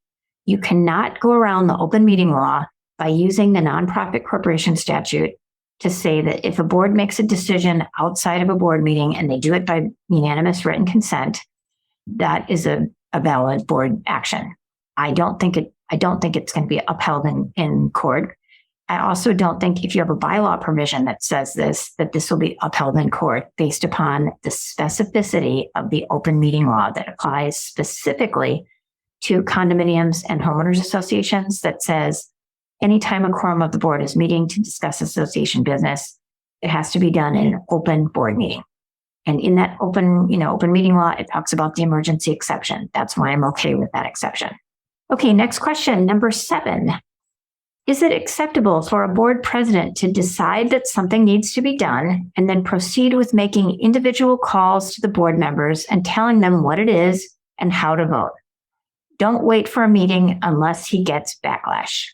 You cannot go around the open meeting law by using the nonprofit corporation statute to say that if a board makes a decision outside of a board meeting and they do it by unanimous written consent, that is a valid board action. I don't think I don't think it's going to be upheld in court. I also don't think if you have a bylaw provision that says this, that this will be upheld in court based upon the specificity of the open meeting law that applies specifically to condominiums and homeowners associations that says anytime a quorum of the board is meeting to discuss association business, it has to be done in an open board meeting. And in that open meeting law, it talks about the emergency exception. That's why I'm okay with that exception. Okay, next question, number 7. Is it acceptable for a board president to decide that something needs to be done and then proceed with making individual calls to the board members and telling them what it is and how to vote? Don't wait for a meeting unless he gets backlash.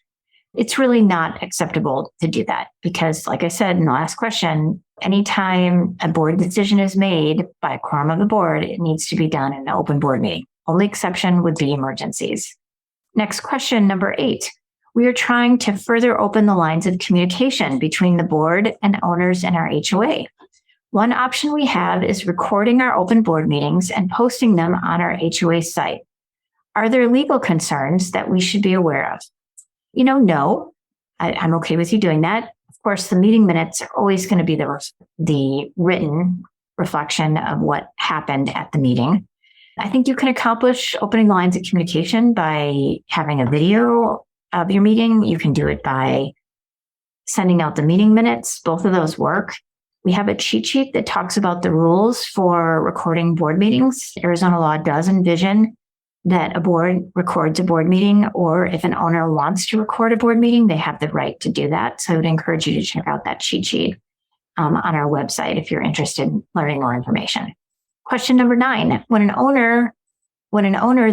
It's really not acceptable to do that because, like I said in the last question, anytime a board decision is made by a quorum of the board, it needs to be done in an open board meeting. Only exception would be emergencies. Next question, number 8. We are trying to further open the lines of communication between the board and owners in our HOA. One option we have is recording our open board meetings and posting them on our HOA site. Are there legal concerns that we should be aware of? No, I'm okay with you doing that. Of course, the meeting minutes are always going to be the written reflection of what happened at the meeting. I think you can accomplish opening lines of communication by having a video of your meeting. You can do it by sending out the meeting minutes. Both of those work. We have a cheat sheet that talks about the rules for recording board meetings. Arizona law does envision that a board records a board meeting, or if an owner wants to record a board meeting, they have the right to do that. So I would encourage you to check out that cheat sheet on our website if you're interested in learning more information. Question number 9, when an owner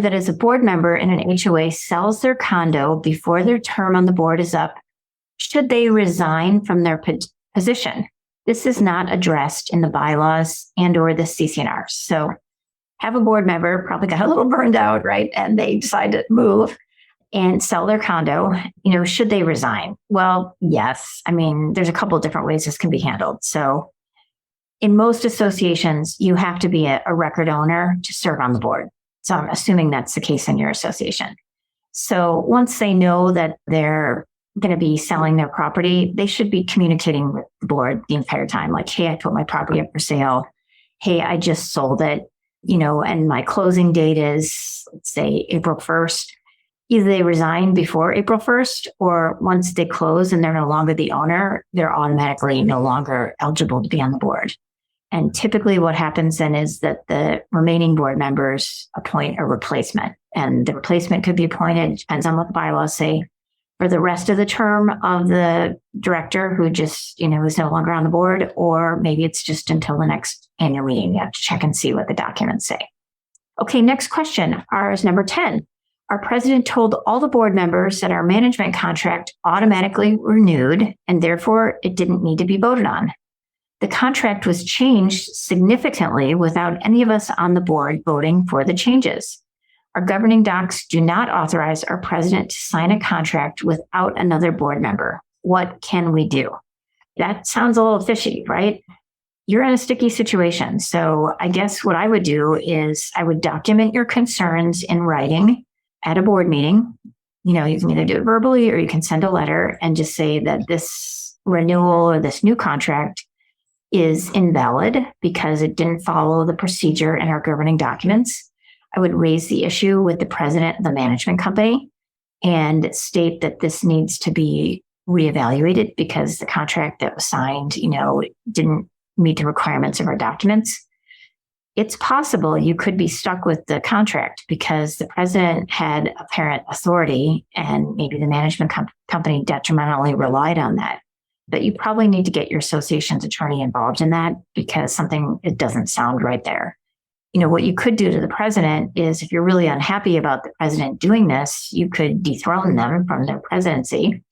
that is a board member in an HOA sells their condo before their term on the board is up, should they resign from their position? This is not addressed in the bylaws and or the CC&Rs. So have a board member probably got a little burned out, right? And they decide to move and sell their condo. Should they resign? Well, yes. I mean, there's a couple of different ways this can be handled. So in most associations, you have to be a record owner to serve on the board. So I'm assuming that's the case in your association. So once they know that they're going to be selling their property, they should be communicating with the board the entire time. Like, hey, I put my property up for sale. Hey, I just sold it. And my closing date is, let's say, April 1st. Either they resign before April 1st, or once they close and they're no longer the owner, they're automatically no longer eligible to be on the board. And typically what happens then is that the remaining board members appoint a replacement. And the replacement could be appointed, depends on what the bylaws say, for the rest of the term of the director who just, is no longer on the board, or maybe it's just until the next annual meeting. You have to check and see what the documents say. Okay, next question. Ours number 10. Our president told all the board members that our management contract automatically renewed and therefore it didn't need to be voted on. The contract was changed significantly without any of us on the board voting for the changes. Our governing docs do not authorize our president to sign a contract without another board member. What can we do? That sounds a little fishy, right? You're in a sticky situation. So I guess what I would do is I would document your concerns in writing at a board meeting. You can either do it verbally or you can send a letter and just say that this renewal or this new contract is invalid because it didn't follow the procedure in our governing documents. I would raise the issue with the president of the management company and state that this needs to be reevaluated because the contract that was signed, didn't meet the requirements of our documents. It's possible you could be stuck with the contract because the president had apparent authority and maybe the management company detrimentally relied on that. But you probably need to get your association's attorney involved in that because it doesn't sound right there. What you could do to the president is if you're really unhappy about the president doing this, you could dethrone them from their presidency.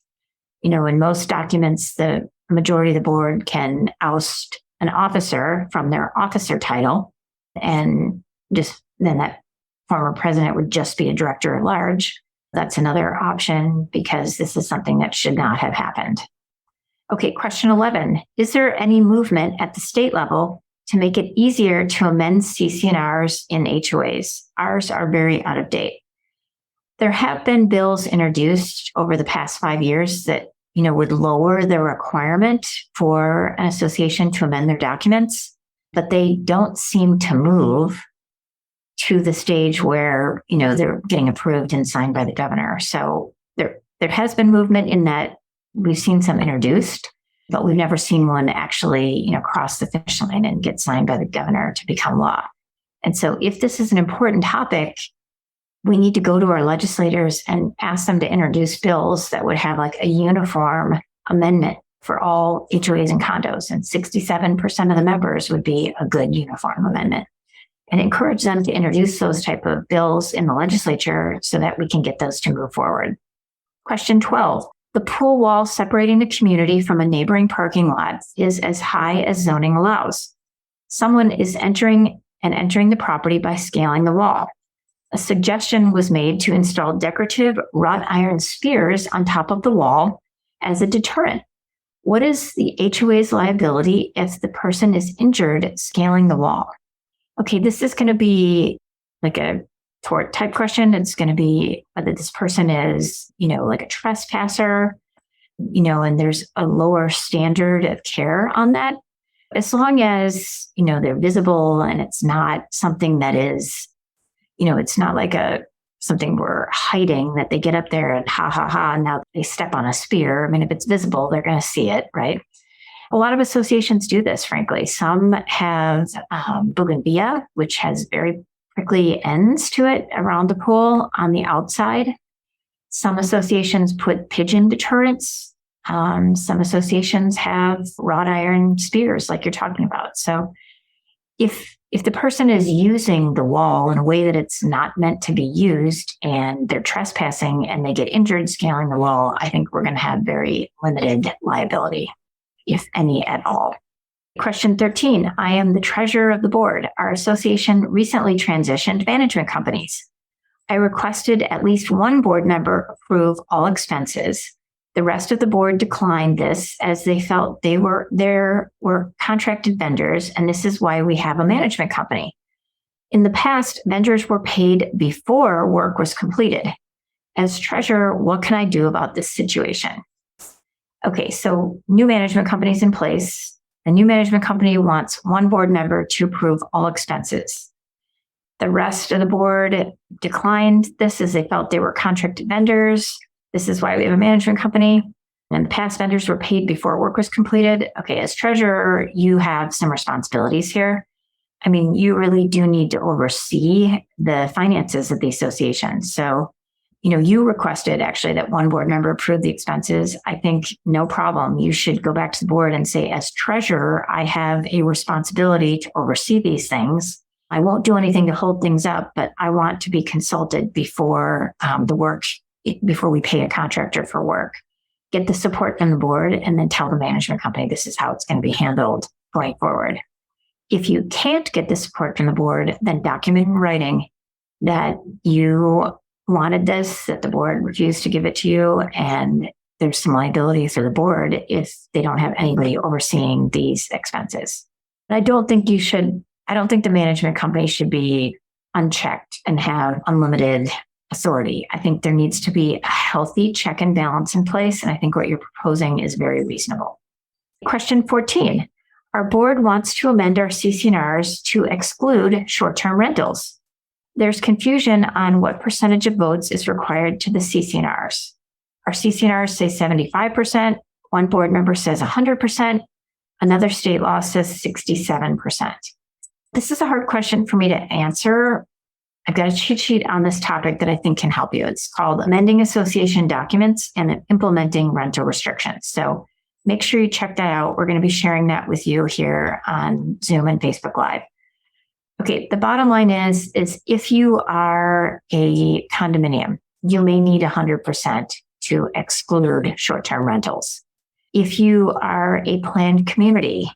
In most documents, the majority of the board can oust an officer from their officer title, and then that former president would just be a director at large. That's another option because this is something that should not have happened. Okay, question 11. Is there any movement at the state level to make it easier to amend CC&Rs in HOAs? Ours are very out of date. There have been bills introduced over the past 5 years that, would lower the requirement for an association to amend their documents, but they don't seem to move to the stage where, they're getting approved and signed by the governor. So there has been movement in that we've seen some introduced, but we've never seen one actually, cross the finish line and get signed by the governor to become law. And so if this is an important topic, we need to go to our legislators and ask them to introduce bills that would have like a uniform amendment for all HOAs and condos. And 67% of the members would be a good uniform amendment. And encourage them to introduce those type of bills in the legislature so that we can get those to move forward. Question 12. The pool wall separating the community from a neighboring parking lot is as high as zoning allows. Someone is entering the property by scaling the wall. A suggestion was made to install decorative wrought iron spears on top of the wall as a deterrent. What is the HOA's liability if the person is injured scaling the wall? Okay, this is going to be like a tort type question. It's going to be whether this person is, like a trespasser, and there's a lower standard of care on that. As long as, they're visible and it's not something that is, it's not like something we're hiding that they get up there and now they step on a spear. I mean, if it's visible, they're going to see it, right? A lot of associations do this, frankly. Some have bougainvillea, which has very prickly ends to it around the pool on the outside. Some associations put pigeon deterrents. Some associations have wrought iron spears like you're talking about. So if the person is using the wall in a way that it's not meant to be used and they're trespassing and they get injured scaling the wall, I think we're going to have very limited liability, if any at all. Question 13. I am the treasurer of the board. Our association recently transitioned management companies. I requested at least one board member approve all expenses. The rest of the board declined this as they felt there were contracted vendors, and this is why we have a management company. In the past, vendors were paid before work was completed. As treasurer, what can I do about this situation? Okay, so new management company's in place. The new management company wants one board member to approve all expenses. The rest of the board declined this as they felt they were contracted vendors. This is why we have a management company. And the past vendors were paid before work was completed. Okay, as treasurer, you have some responsibilities here. I mean, you really do need to oversee the finances of the association. So, you requested actually that one board member approve the expenses. I think no problem. You should go back to the board and say, as treasurer, I have a responsibility to oversee these things. I won't do anything to hold things up, but I want to be consulted before before we pay a contractor for work. Get the support from the board and then tell the management company this is how it's going to be handled going forward. If you can't get the support from the board, then document in writing that you wanted this, that the board refused to give it to you, and there's some liability for the board if they don't have anybody overseeing these expenses. But I don't think the management company should be unchecked and have unlimited authority. I think there needs to be a healthy check and balance in place, and I think what you're proposing is very reasonable. Question 14. Our board wants to amend our CC&Rs to exclude short-term rentals. There's confusion on what percentage of votes is required to the CC&Rs. Our CC&Rs say 75%. One board member says 100%. Another state law says 67%. This is a hard question for me to answer. I've got a cheat sheet on this topic that I think can help you. It's called Amending Association Documents and Implementing Rental Restrictions. So make sure you check that out. We're going to be sharing that with you here on Zoom and Facebook Live. Okay, the bottom line is if you are a condominium, you may need 100% to exclude short-term rentals. If you are a planned community,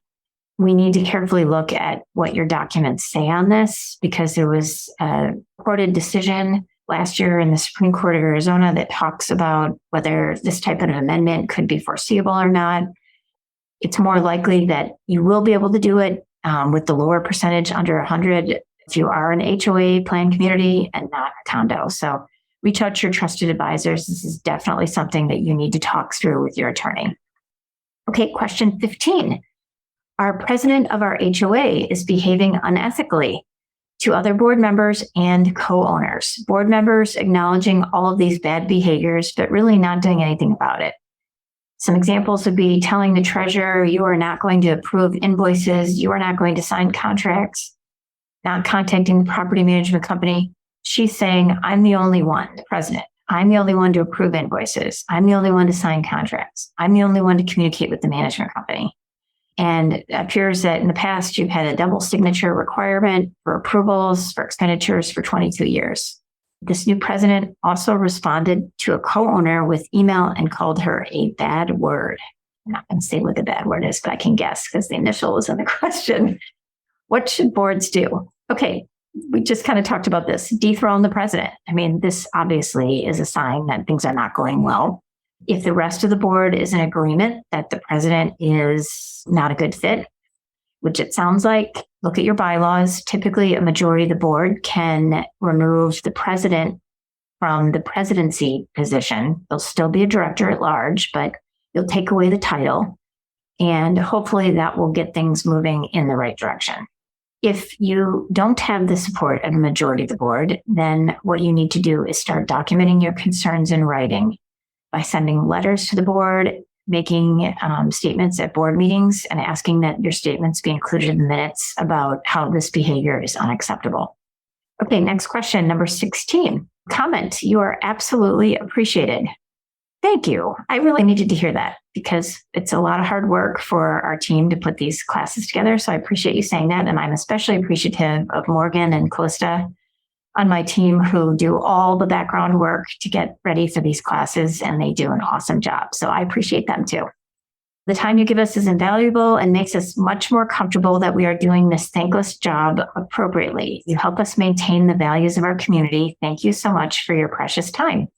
we need to carefully look at what your documents say on this, because there was a courted decision last year in the Supreme Court of Arizona that talks about whether this type of amendment could be foreseeable or not. It's more likely that you will be able to do it with the lower percentage under 100 if you are an HOA planned community and not a condo. So reach out to your trusted advisors. This is definitely something that you need to talk through with your attorney. Okay, question 15. Our president of our HOA is behaving unethically to other board members and co-owners. Board members acknowledging all of these bad behaviors, but really not doing anything about it. Some examples would be telling the treasurer, you are not going to approve invoices, you are not going to sign contracts, not contacting the property management company. She's saying, I'm the only one, the president. I'm the only one to approve invoices. I'm the only one to sign contracts. I'm the only one to communicate with the management company. And it appears that in the past, you've had a double signature requirement for approvals for expenditures for 22 years. This new president also responded to a co-owner with email and called her a bad word. I'm not going to say what the bad word is, but I can guess because the initial was in the question. What should boards do? Okay, we just kind of talked about this. Dethrone the president. I mean, this obviously is a sign that things are not going well. If the rest of the board is in agreement that the president is not a good fit, which it sounds like, look at your bylaws. Typically, a majority of the board can remove the president from the presidency position. There'll still be a director at large, but you'll take away the title. And hopefully that will get things moving in the right direction. If you don't have the support of a majority of the board, then what you need to do is start documenting your concerns in writing by sending letters to the board, making statements at board meetings, and asking that your statements be included in the minutes about how this behavior is unacceptable. Okay, next question, number 16. Comment, you are absolutely appreciated. Thank you. I really needed to hear that because it's a lot of hard work for our team to put these classes together. So I appreciate you saying that. And I'm especially appreciative of Morgan and Calista on my team who do all the background work to get ready for these classes, and they do an awesome job. So I appreciate them too. The time you give us is invaluable and makes us much more comfortable that we are doing this thankless job appropriately. You help us maintain the values of our community. Thank you so much for your precious time.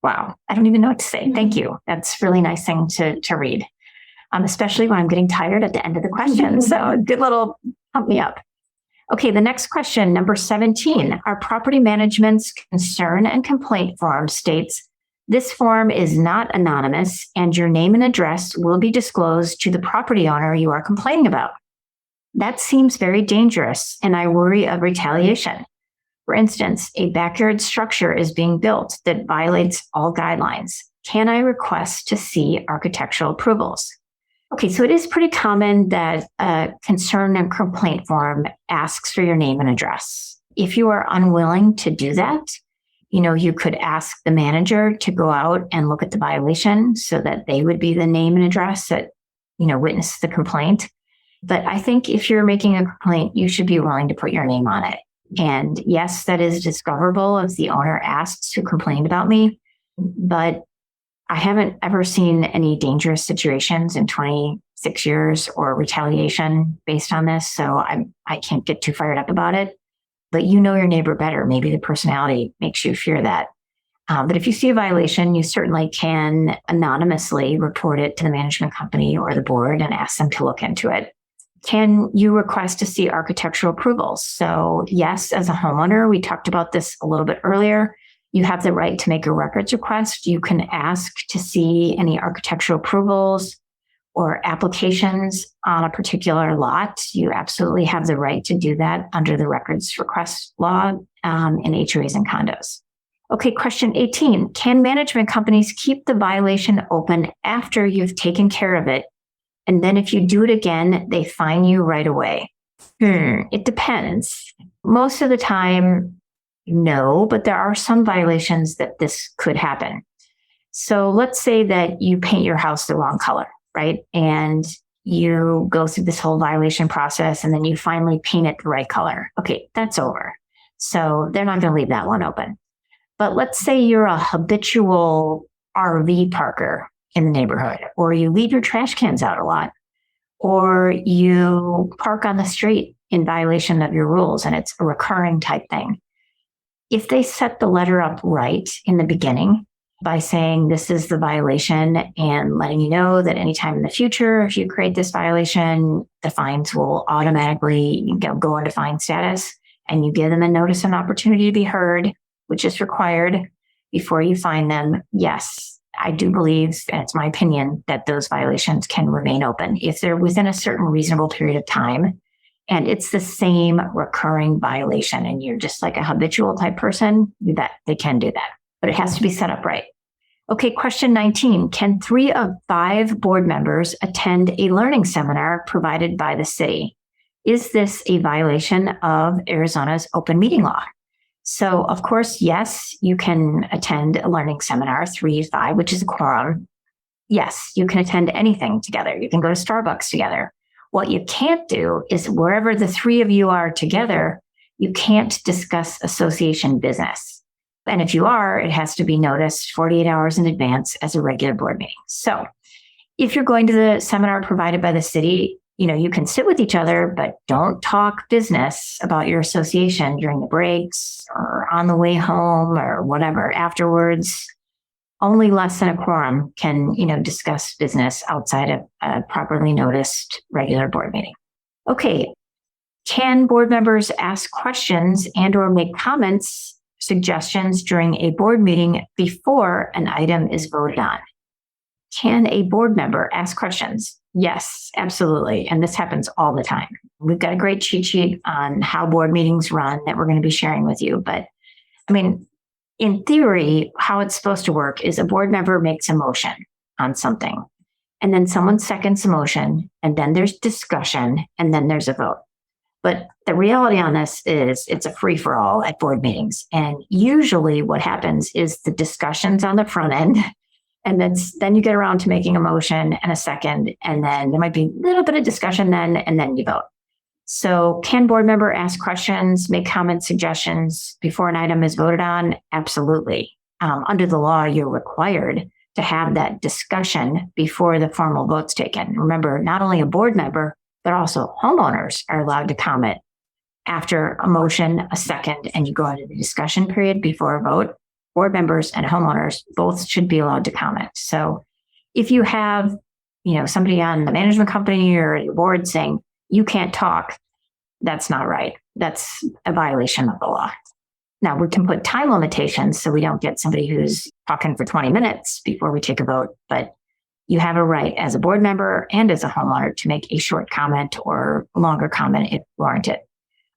Wow, I don't even know what to say. Thank you. That's a really nice thing to read, especially when I'm getting tired at the end of the question. So good little pump me up. Okay, the next question, number 17. Our property management's concern and complaint form states, this form is not anonymous and your name and address will be disclosed to the property owner you are complaining about. That seems very dangerous and I worry of retaliation. For instance, a backyard structure is being built that violates all guidelines. Can I request to see architectural approvals? Okay, so it is pretty common that a concern and complaint form asks for your name and address. If you are unwilling to do that, you could ask the manager to go out and look at the violation so that they would be the name and address that, witness the complaint. But I think if you're making a complaint, you should be willing to put your name on it. And yes, that is discoverable if the owner asks who complained about me, but I haven't ever seen any dangerous situations in 26 years or retaliation based on this. So I can't get too fired up about it, but you know your neighbor better. Maybe the personality makes you fear that. But if you see a violation, you certainly can anonymously report it to the management company or the board and ask them to look into it. Can you request to see architectural approvals? So yes, as a homeowner, we talked about this a little bit earlier. You have the right to make a records request. You can ask to see any architectural approvals or applications on a particular lot. You absolutely have the right to do that under the records request law in HOAs and condos. Okay, question 18. Can management companies keep the violation open after you've taken care of it? And then if you do it again, they fine you right away? It depends. Most of the time, no, but there are some violations that this could happen. So let's say that you paint your house the wrong color, right? And you go through this whole violation process and then you finally paint it the right color. Okay, that's over. So they're not going to leave that one open. But let's say you're a habitual RV parker in the neighborhood, or you leave your trash cans out a lot, or you park on the street in violation of your rules and it's a recurring type thing. If they set the letter up right in the beginning by saying this is the violation and letting you know that anytime in the future, if you create this violation, the fines will automatically go into fine status, and you give them a notice and opportunity to be heard, which is required. before you fine them, yes, I do believe, and it's my opinion, that those violations can remain open if they're within a certain reasonable period of time. And it's the same recurring violation, and you're just like a habitual type person, that they can do that, but it has to be set up right. Okay, question 19. Can 3 of 5 board members attend a learning seminar provided by the city? Is this a violation of Arizona's open meeting law? So, of course, yes, you can attend a learning seminar, 3 of 5, which is a quorum. Yes, you can attend anything together. You can go to Starbucks together. What you can't do is wherever the 3 of you are together, you can't discuss association business. And if you are, it has to be noticed 48 hours in advance as a regular board meeting. So if you're going to the seminar provided by the city, you can sit with each other, but don't talk business about your association during the breaks or on the way home or whatever afterwards. Only less than a quorum can, discuss business outside of a properly noticed regular board meeting. Okay. Can board members ask questions and or make comments, suggestions during a board meeting before an item is voted on? Can a board member ask questions? Yes, absolutely. And this happens all the time. We've got a great cheat sheet on how board meetings run that we're going to be sharing with you. But in theory, how it's supposed to work is a board member makes a motion on something, and then someone seconds the motion, and then there's discussion, and then there's a vote. But the reality on this is it's a free-for-all at board meetings. And usually what happens is the discussion's on the front end, and then you get around to making a motion and a second, and then there might be a little bit of discussion then, and then you vote. So can board member ask questions, make comments, suggestions before an item is voted on? Absolutely. Under the law, you're required to have that discussion before the formal vote's taken. Remember, not only a board member, but also homeowners are allowed to comment after a motion, a second, and you go into the discussion period before a vote. Board members and homeowners both should be allowed to comment. So if you have, somebody on the management company or your board saying, you can't talk, that's not right. That's a violation of the law. Now, we can put time limitations so we don't get somebody who's talking for 20 minutes before we take a vote, but you have a right as a board member and as a homeowner to make a short comment or longer comment if warranted,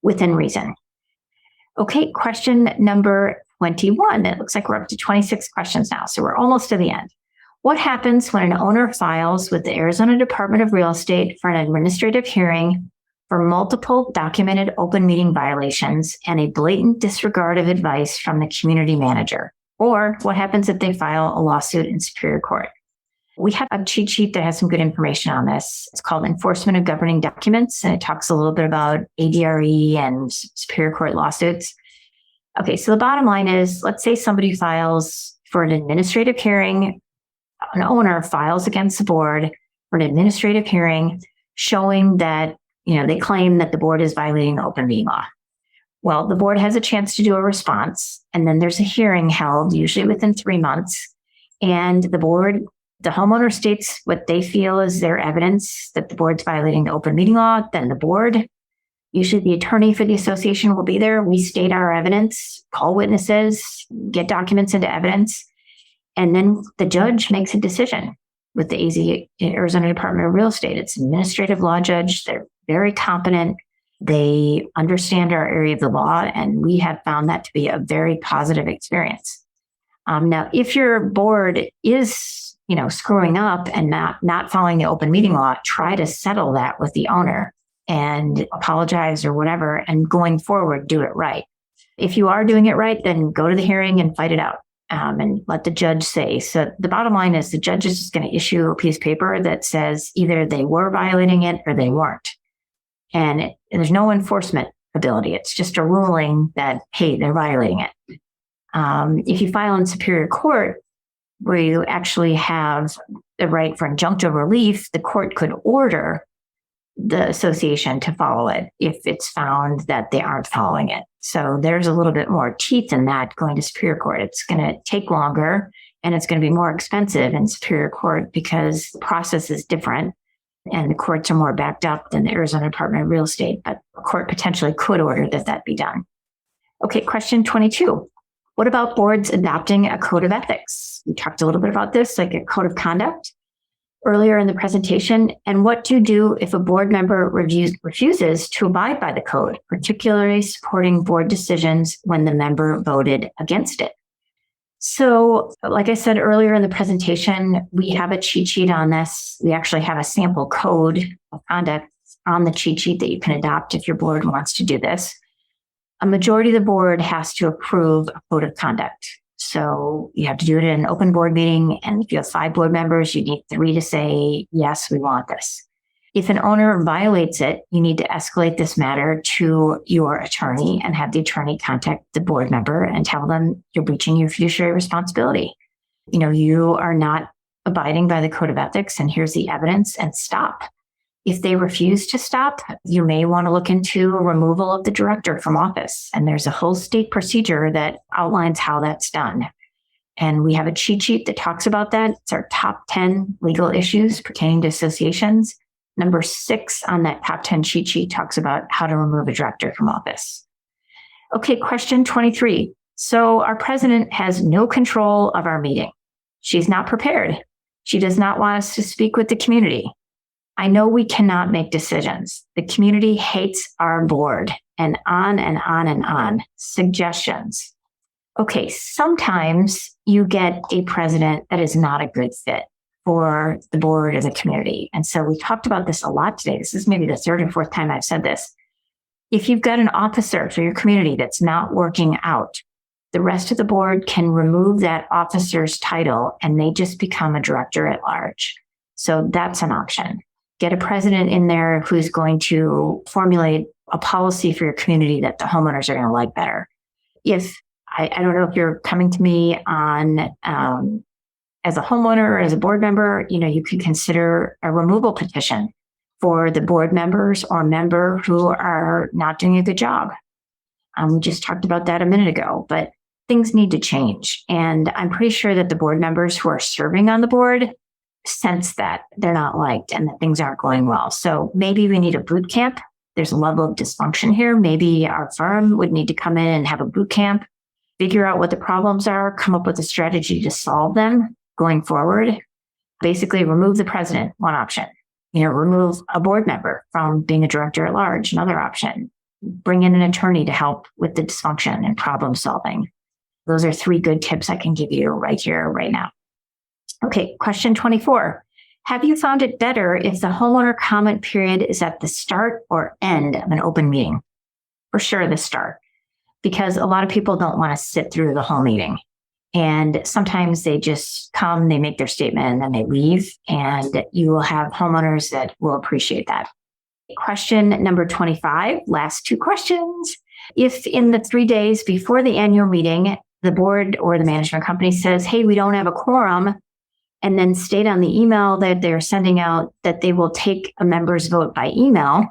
within reason. Okay, question number 21. It looks like we're up to 26 questions now, so we're almost to the end. What happens when an owner files with the Arizona Department of Real Estate for an administrative hearing for multiple documented open meeting violations and a blatant disregard of advice from the community manager? Or what happens if they file a lawsuit in Superior Court? We have a cheat sheet that has some good information on this. It's called Enforcement of Governing Documents, and it talks a little bit about ADRE and Superior Court lawsuits. Okay, so the bottom line is, let's say somebody files for an administrative hearing. An owner files against the board for an administrative hearing showing that, they claim that the board is violating the open meeting law. Well, the board has a chance to do a response, and then there's a hearing held, usually within 3 months. And the homeowner states what they feel is their evidence that the board's violating the open meeting law. Then the board, usually the attorney for the association, will be there. We state our evidence, call witnesses, get documents into evidence. And then the judge makes a decision with the Arizona Department of Real Estate. It's an administrative law judge. They're very competent. They understand our area of the law, and we have found that to be a very positive experience. Now, if your board is, screwing up and not following the open meeting law, try to settle that with the owner and apologize or whatever, and going forward, do it right. If you are doing it right, then go to the hearing and fight it out. And let the judge say. So the bottom line is the judge is just going to issue a piece of paper that says either they were violating it or they weren't. And there's no enforcement ability. It's just a ruling that, hey, they're violating it. If you file in Superior Court, where you actually have the right for injunctive relief, the court could order the association to follow it if it's found that they aren't following it. So there's a little bit more teeth in that going to Superior Court. It's going to take longer and it's going to be more expensive in Superior Court because the process is different and the courts are more backed up than the Arizona Department of Real Estate, but the court potentially could order that be done. Okay, question 22. What about boards adopting a code of ethics? We talked a little bit about this, like a code of conduct earlier in the presentation. And what to do if a board member refuses to abide by the code, particularly supporting board decisions when the member voted against it. So, like I said earlier in the presentation, we have a cheat sheet on this. We actually have a sample code of conduct on the cheat sheet that you can adopt if your board wants to do this. A majority of the board has to approve a code of conduct. So you have to do it in an open board meeting. And if you have 5 board members, you need 3 to say, yes, we want this. If an owner violates it, you need to escalate this matter to your attorney and have the attorney contact the board member and tell them you're breaching your fiduciary responsibility. You are not abiding by the code of ethics, and here's the evidence, and stop. If they refuse to stop, you may want to look into a removal of the director from office. And there's a whole state procedure that outlines how that's done. And we have a cheat sheet that talks about that. It's our top 10 legal issues pertaining to associations. Number 6 on that top 10 cheat sheet talks about how to remove a director from office. Okay, question 23. So our president has no control of our meeting. She's not prepared. She does not want us to speak with the community. I know we cannot make decisions. The community hates our board, and on and on and on. Suggestions. Okay, sometimes you get a president that is not a good fit for the board or the community. And so we talked about this a lot today. This is maybe the 3rd or 4th time I've said this. If you've got an officer for your community that's not working out, the rest of the board can remove that officer's title and they just become a director at large. So that's an option. Get a president in there who's going to formulate a policy for your community that the homeowners are going to like better. If I don't know if you're coming to me on as a homeowner or as a board member, you can consider a removal petition for the board members or member who are not doing a good job. We just talked about that a minute ago, but things need to change. And I'm pretty sure that the board members who are serving on the board sense that they're not liked and that things aren't going well. So maybe we need a boot camp. There's a level of dysfunction here. Maybe our firm would need to come in and have a boot camp, figure out what the problems are, come up with a strategy to solve them going forward. Basically, remove the president, one option. Remove a board member from being a director at large, another option. Bring in an attorney to help with the dysfunction and problem solving. Those are 3 good tips I can give you right here, right now. Okay, question 24. Have you found it better if the homeowner comment period is at the start or end of an open meeting? For sure, the start, because a lot of people don't want to sit through the whole meeting. And sometimes they just come, they make their statement, and then they leave. And you will have homeowners that will appreciate that. Question number 25, last 2 questions. If in the 3 days before the annual meeting, the board or the management company says, hey, we don't have a quorum, and then state on the email that they're sending out that they will take a member's vote by email,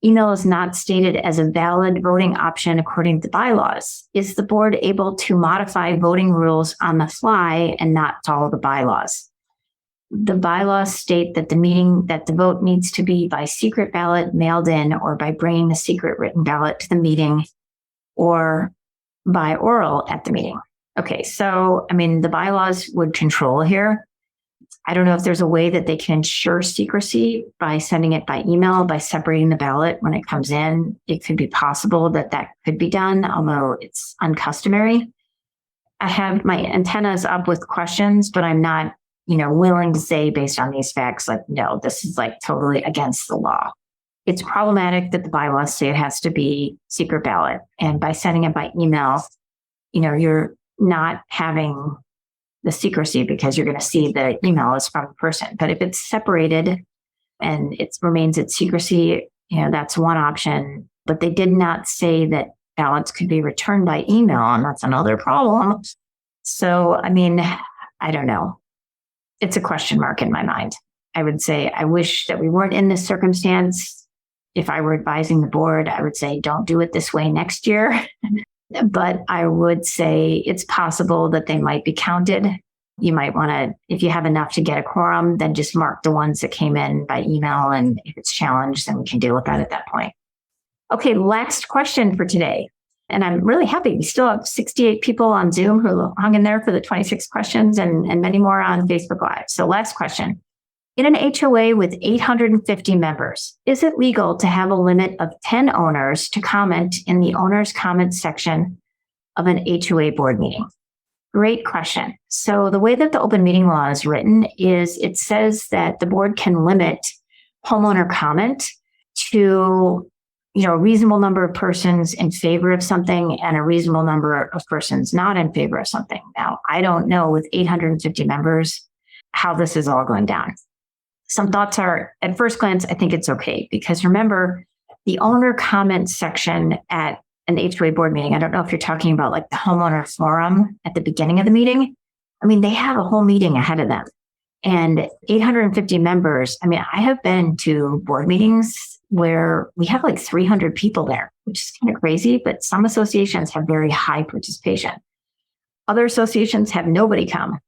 email is not stated as a valid voting option according to bylaws. Is the board able to modify voting rules on the fly and not follow the bylaws? The bylaws state that the vote needs to be by secret ballot mailed in or by bringing the secret written ballot to the meeting or by oral at the meeting. Okay, so, the bylaws would control here. I don't know if there's a way that they can ensure secrecy by sending it by email, by separating the ballot when it comes in. It could be possible that could be done, although it's uncustomary. I have my antennas up with questions, but I'm not, willing to say based on these facts, no, this is totally against the law. It's problematic that the bylaws say it has to be secret ballot. And by sending it by email, you're not having the secrecy because you're going to see the email is from a person. But if it's separated and it remains its secrecy, that's one option. But they did not say that ballots could be returned by email, and that's another problem. So, I don't know. It's a question mark in my mind. I would say I wish that we weren't in this circumstance. If I were advising the board, I would say don't do it this way next year. But I would say it's possible that they might be counted. You might want to, if you have enough to get a quorum, then just mark the ones that came in by email. And if it's challenged, then we can deal with that at that point. Okay, last question for today. And I'm really happy. We still have 68 people on Zoom who hung in there for the 26 questions and many more on Facebook Live. So last question. In an HOA with 850 members, is it legal to have a limit of 10 owners to comment in the owner's comments section of an HOA board meeting? Great question. So the way that the open meeting law is written is it says that the board can limit homeowner comment to a reasonable number of persons in favor of something and a reasonable number of persons not in favor of something. Now, I don't know with 850 members how this is all going down. Some thoughts are, at first glance, I think it's okay because remember, the owner comment section at an HOA board meeting, I don't know if you're talking about like the homeowner forum at the beginning of the meeting. I mean, they have a whole meeting ahead of them. And 850 members, I have been to board meetings where we have like 300 people there, which is kind of crazy, but some associations have very high participation. Other associations have nobody come.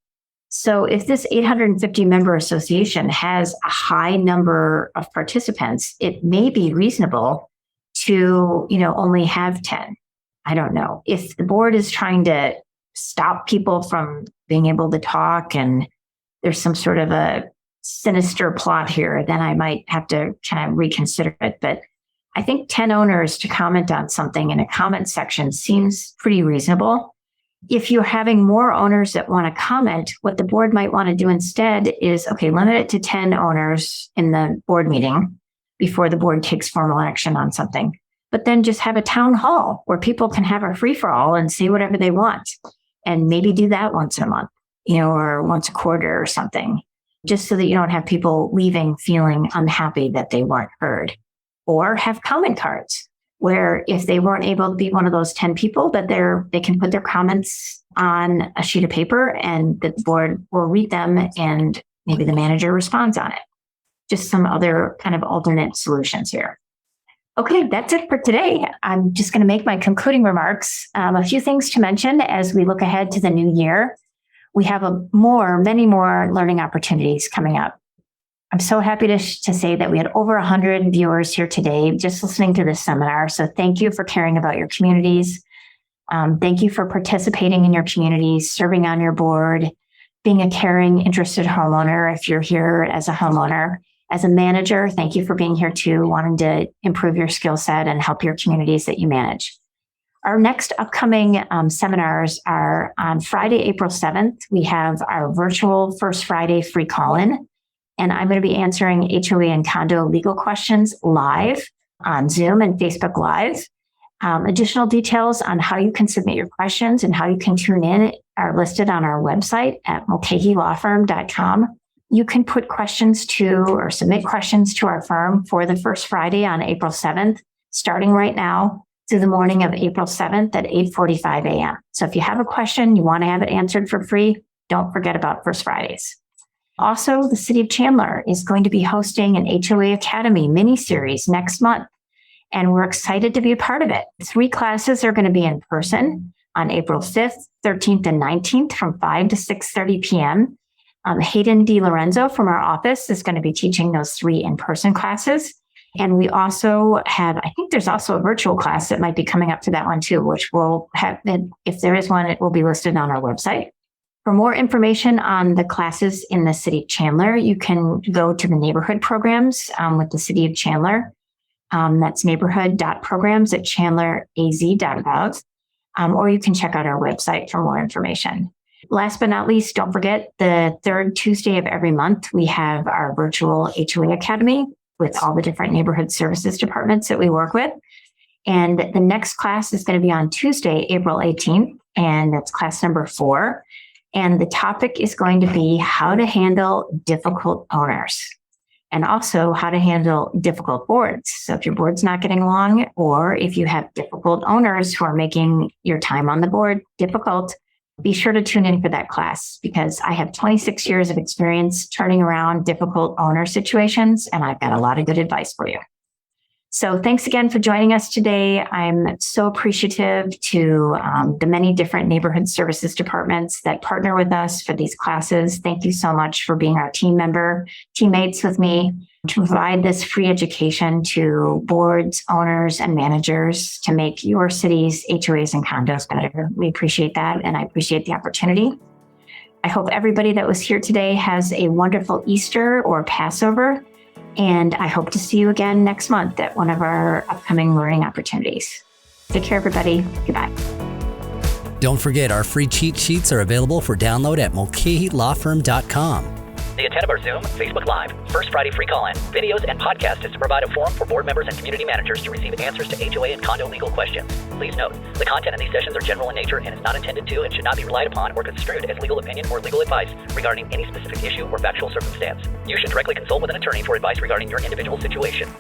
So if this 850 member association has a high number of participants, it may be reasonable to, only have 10. I don't know. If the board is trying to stop people from being able to talk and there's some sort of a sinister plot here, then I might have to kind of reconsider it. But I think 10 owners to comment on something in a comment section seems pretty reasonable. If you're having more owners that want to comment, what the board might want to do instead is, limit it to 10 owners in the board meeting before the board takes formal action on something. But then just have a town hall where people can have a free-for-all and say whatever they want. And maybe do that once a month, or once a quarter or something, just so that you don't have people leaving feeling unhappy that they weren't heard. Or have comment cards where if they weren't able to be one of those 10 people, that they can put their comments on a sheet of paper and the board will read them and maybe the manager responds on it. Just some other kind of alternate solutions here. Okay, that's it for today. I'm just going to make my concluding remarks. A few things to mention as we look ahead to the new year. We have many more learning opportunities coming up. I'm so happy to say that we had over 100 viewers here today just listening to this seminar. So thank you for caring about your communities. Thank you for participating in your communities, serving on your board, being a caring, interested homeowner if you're here as a homeowner. As a manager, thank you for being here too, wanting to improve your skill set and help your communities that you manage. Our next upcoming seminars are on Friday, April 7th. We have our virtual First Friday free call-in, and I'm going to be answering HOA and condo legal questions live on Zoom and Facebook Live. Additional details on how you can submit your questions and how you can tune in are listed on our website at mulcahylawfirm.com. You can put questions or submit questions to our firm for the First Friday on April 7th, starting right now through the morning of April 7th at 8:45 a.m. So if you have a question, you want to have it answered for free, don't forget about First Fridays. Also, the City of Chandler is going to be hosting an HOA Academy mini-series next month, and we're excited to be a part of it. 3 classes are going to be in person on April 5th, 13th, and 19th from 5 to 6:30 p.m. Hayden DiLorenzo from our office is going to be teaching those 3 in-person classes. And we also have, I think there's also a virtual class that might be coming up to that one too, which will have, if there is one, it will be listed on our website. For more information on the classes in the City of Chandler, you can go to the neighborhood programs with the City of Chandler. That's neighborhood.programs@chandleraz.gov. Or you can check out our website for more information. Last but not least, don't forget the 3rd Tuesday of every month, we have our virtual HOA Academy with all the different neighborhood services departments that we work with. And the next class is going to be on Tuesday, April 18th, and that's class number 4. And the topic is going to be how to handle difficult owners and also how to handle difficult boards. So if your board's not getting along, or if you have difficult owners who are making your time on the board difficult, be sure to tune in for that class because I have 26 years of experience turning around difficult owner situations, and I've got a lot of good advice for you. So thanks again for joining us today. I'm so appreciative to the many different neighborhood services departments that partner with us for these classes. Thank you so much for being our teammates with me. to provide this free education to boards, owners, and managers to make your city's HOAs and condos better. We appreciate that, and I appreciate the opportunity. I hope everybody that was here today has a wonderful Easter or Passover, and I hope to see you again next month at one of our upcoming learning opportunities. Take care, everybody. Goodbye. Don't forget, our free cheat sheets are available for download at mulcahylawfirm.com. The intent of our Zoom, Facebook Live, First Friday free call-in, videos, and podcast is to provide a forum for board members and community managers to receive answers to HOA and condo legal questions. Please note, the content in these sessions are general in nature and is not intended to and should not be relied upon or construed as legal opinion or legal advice regarding any specific issue or factual circumstance. You should directly consult with an attorney for advice regarding your individual situation.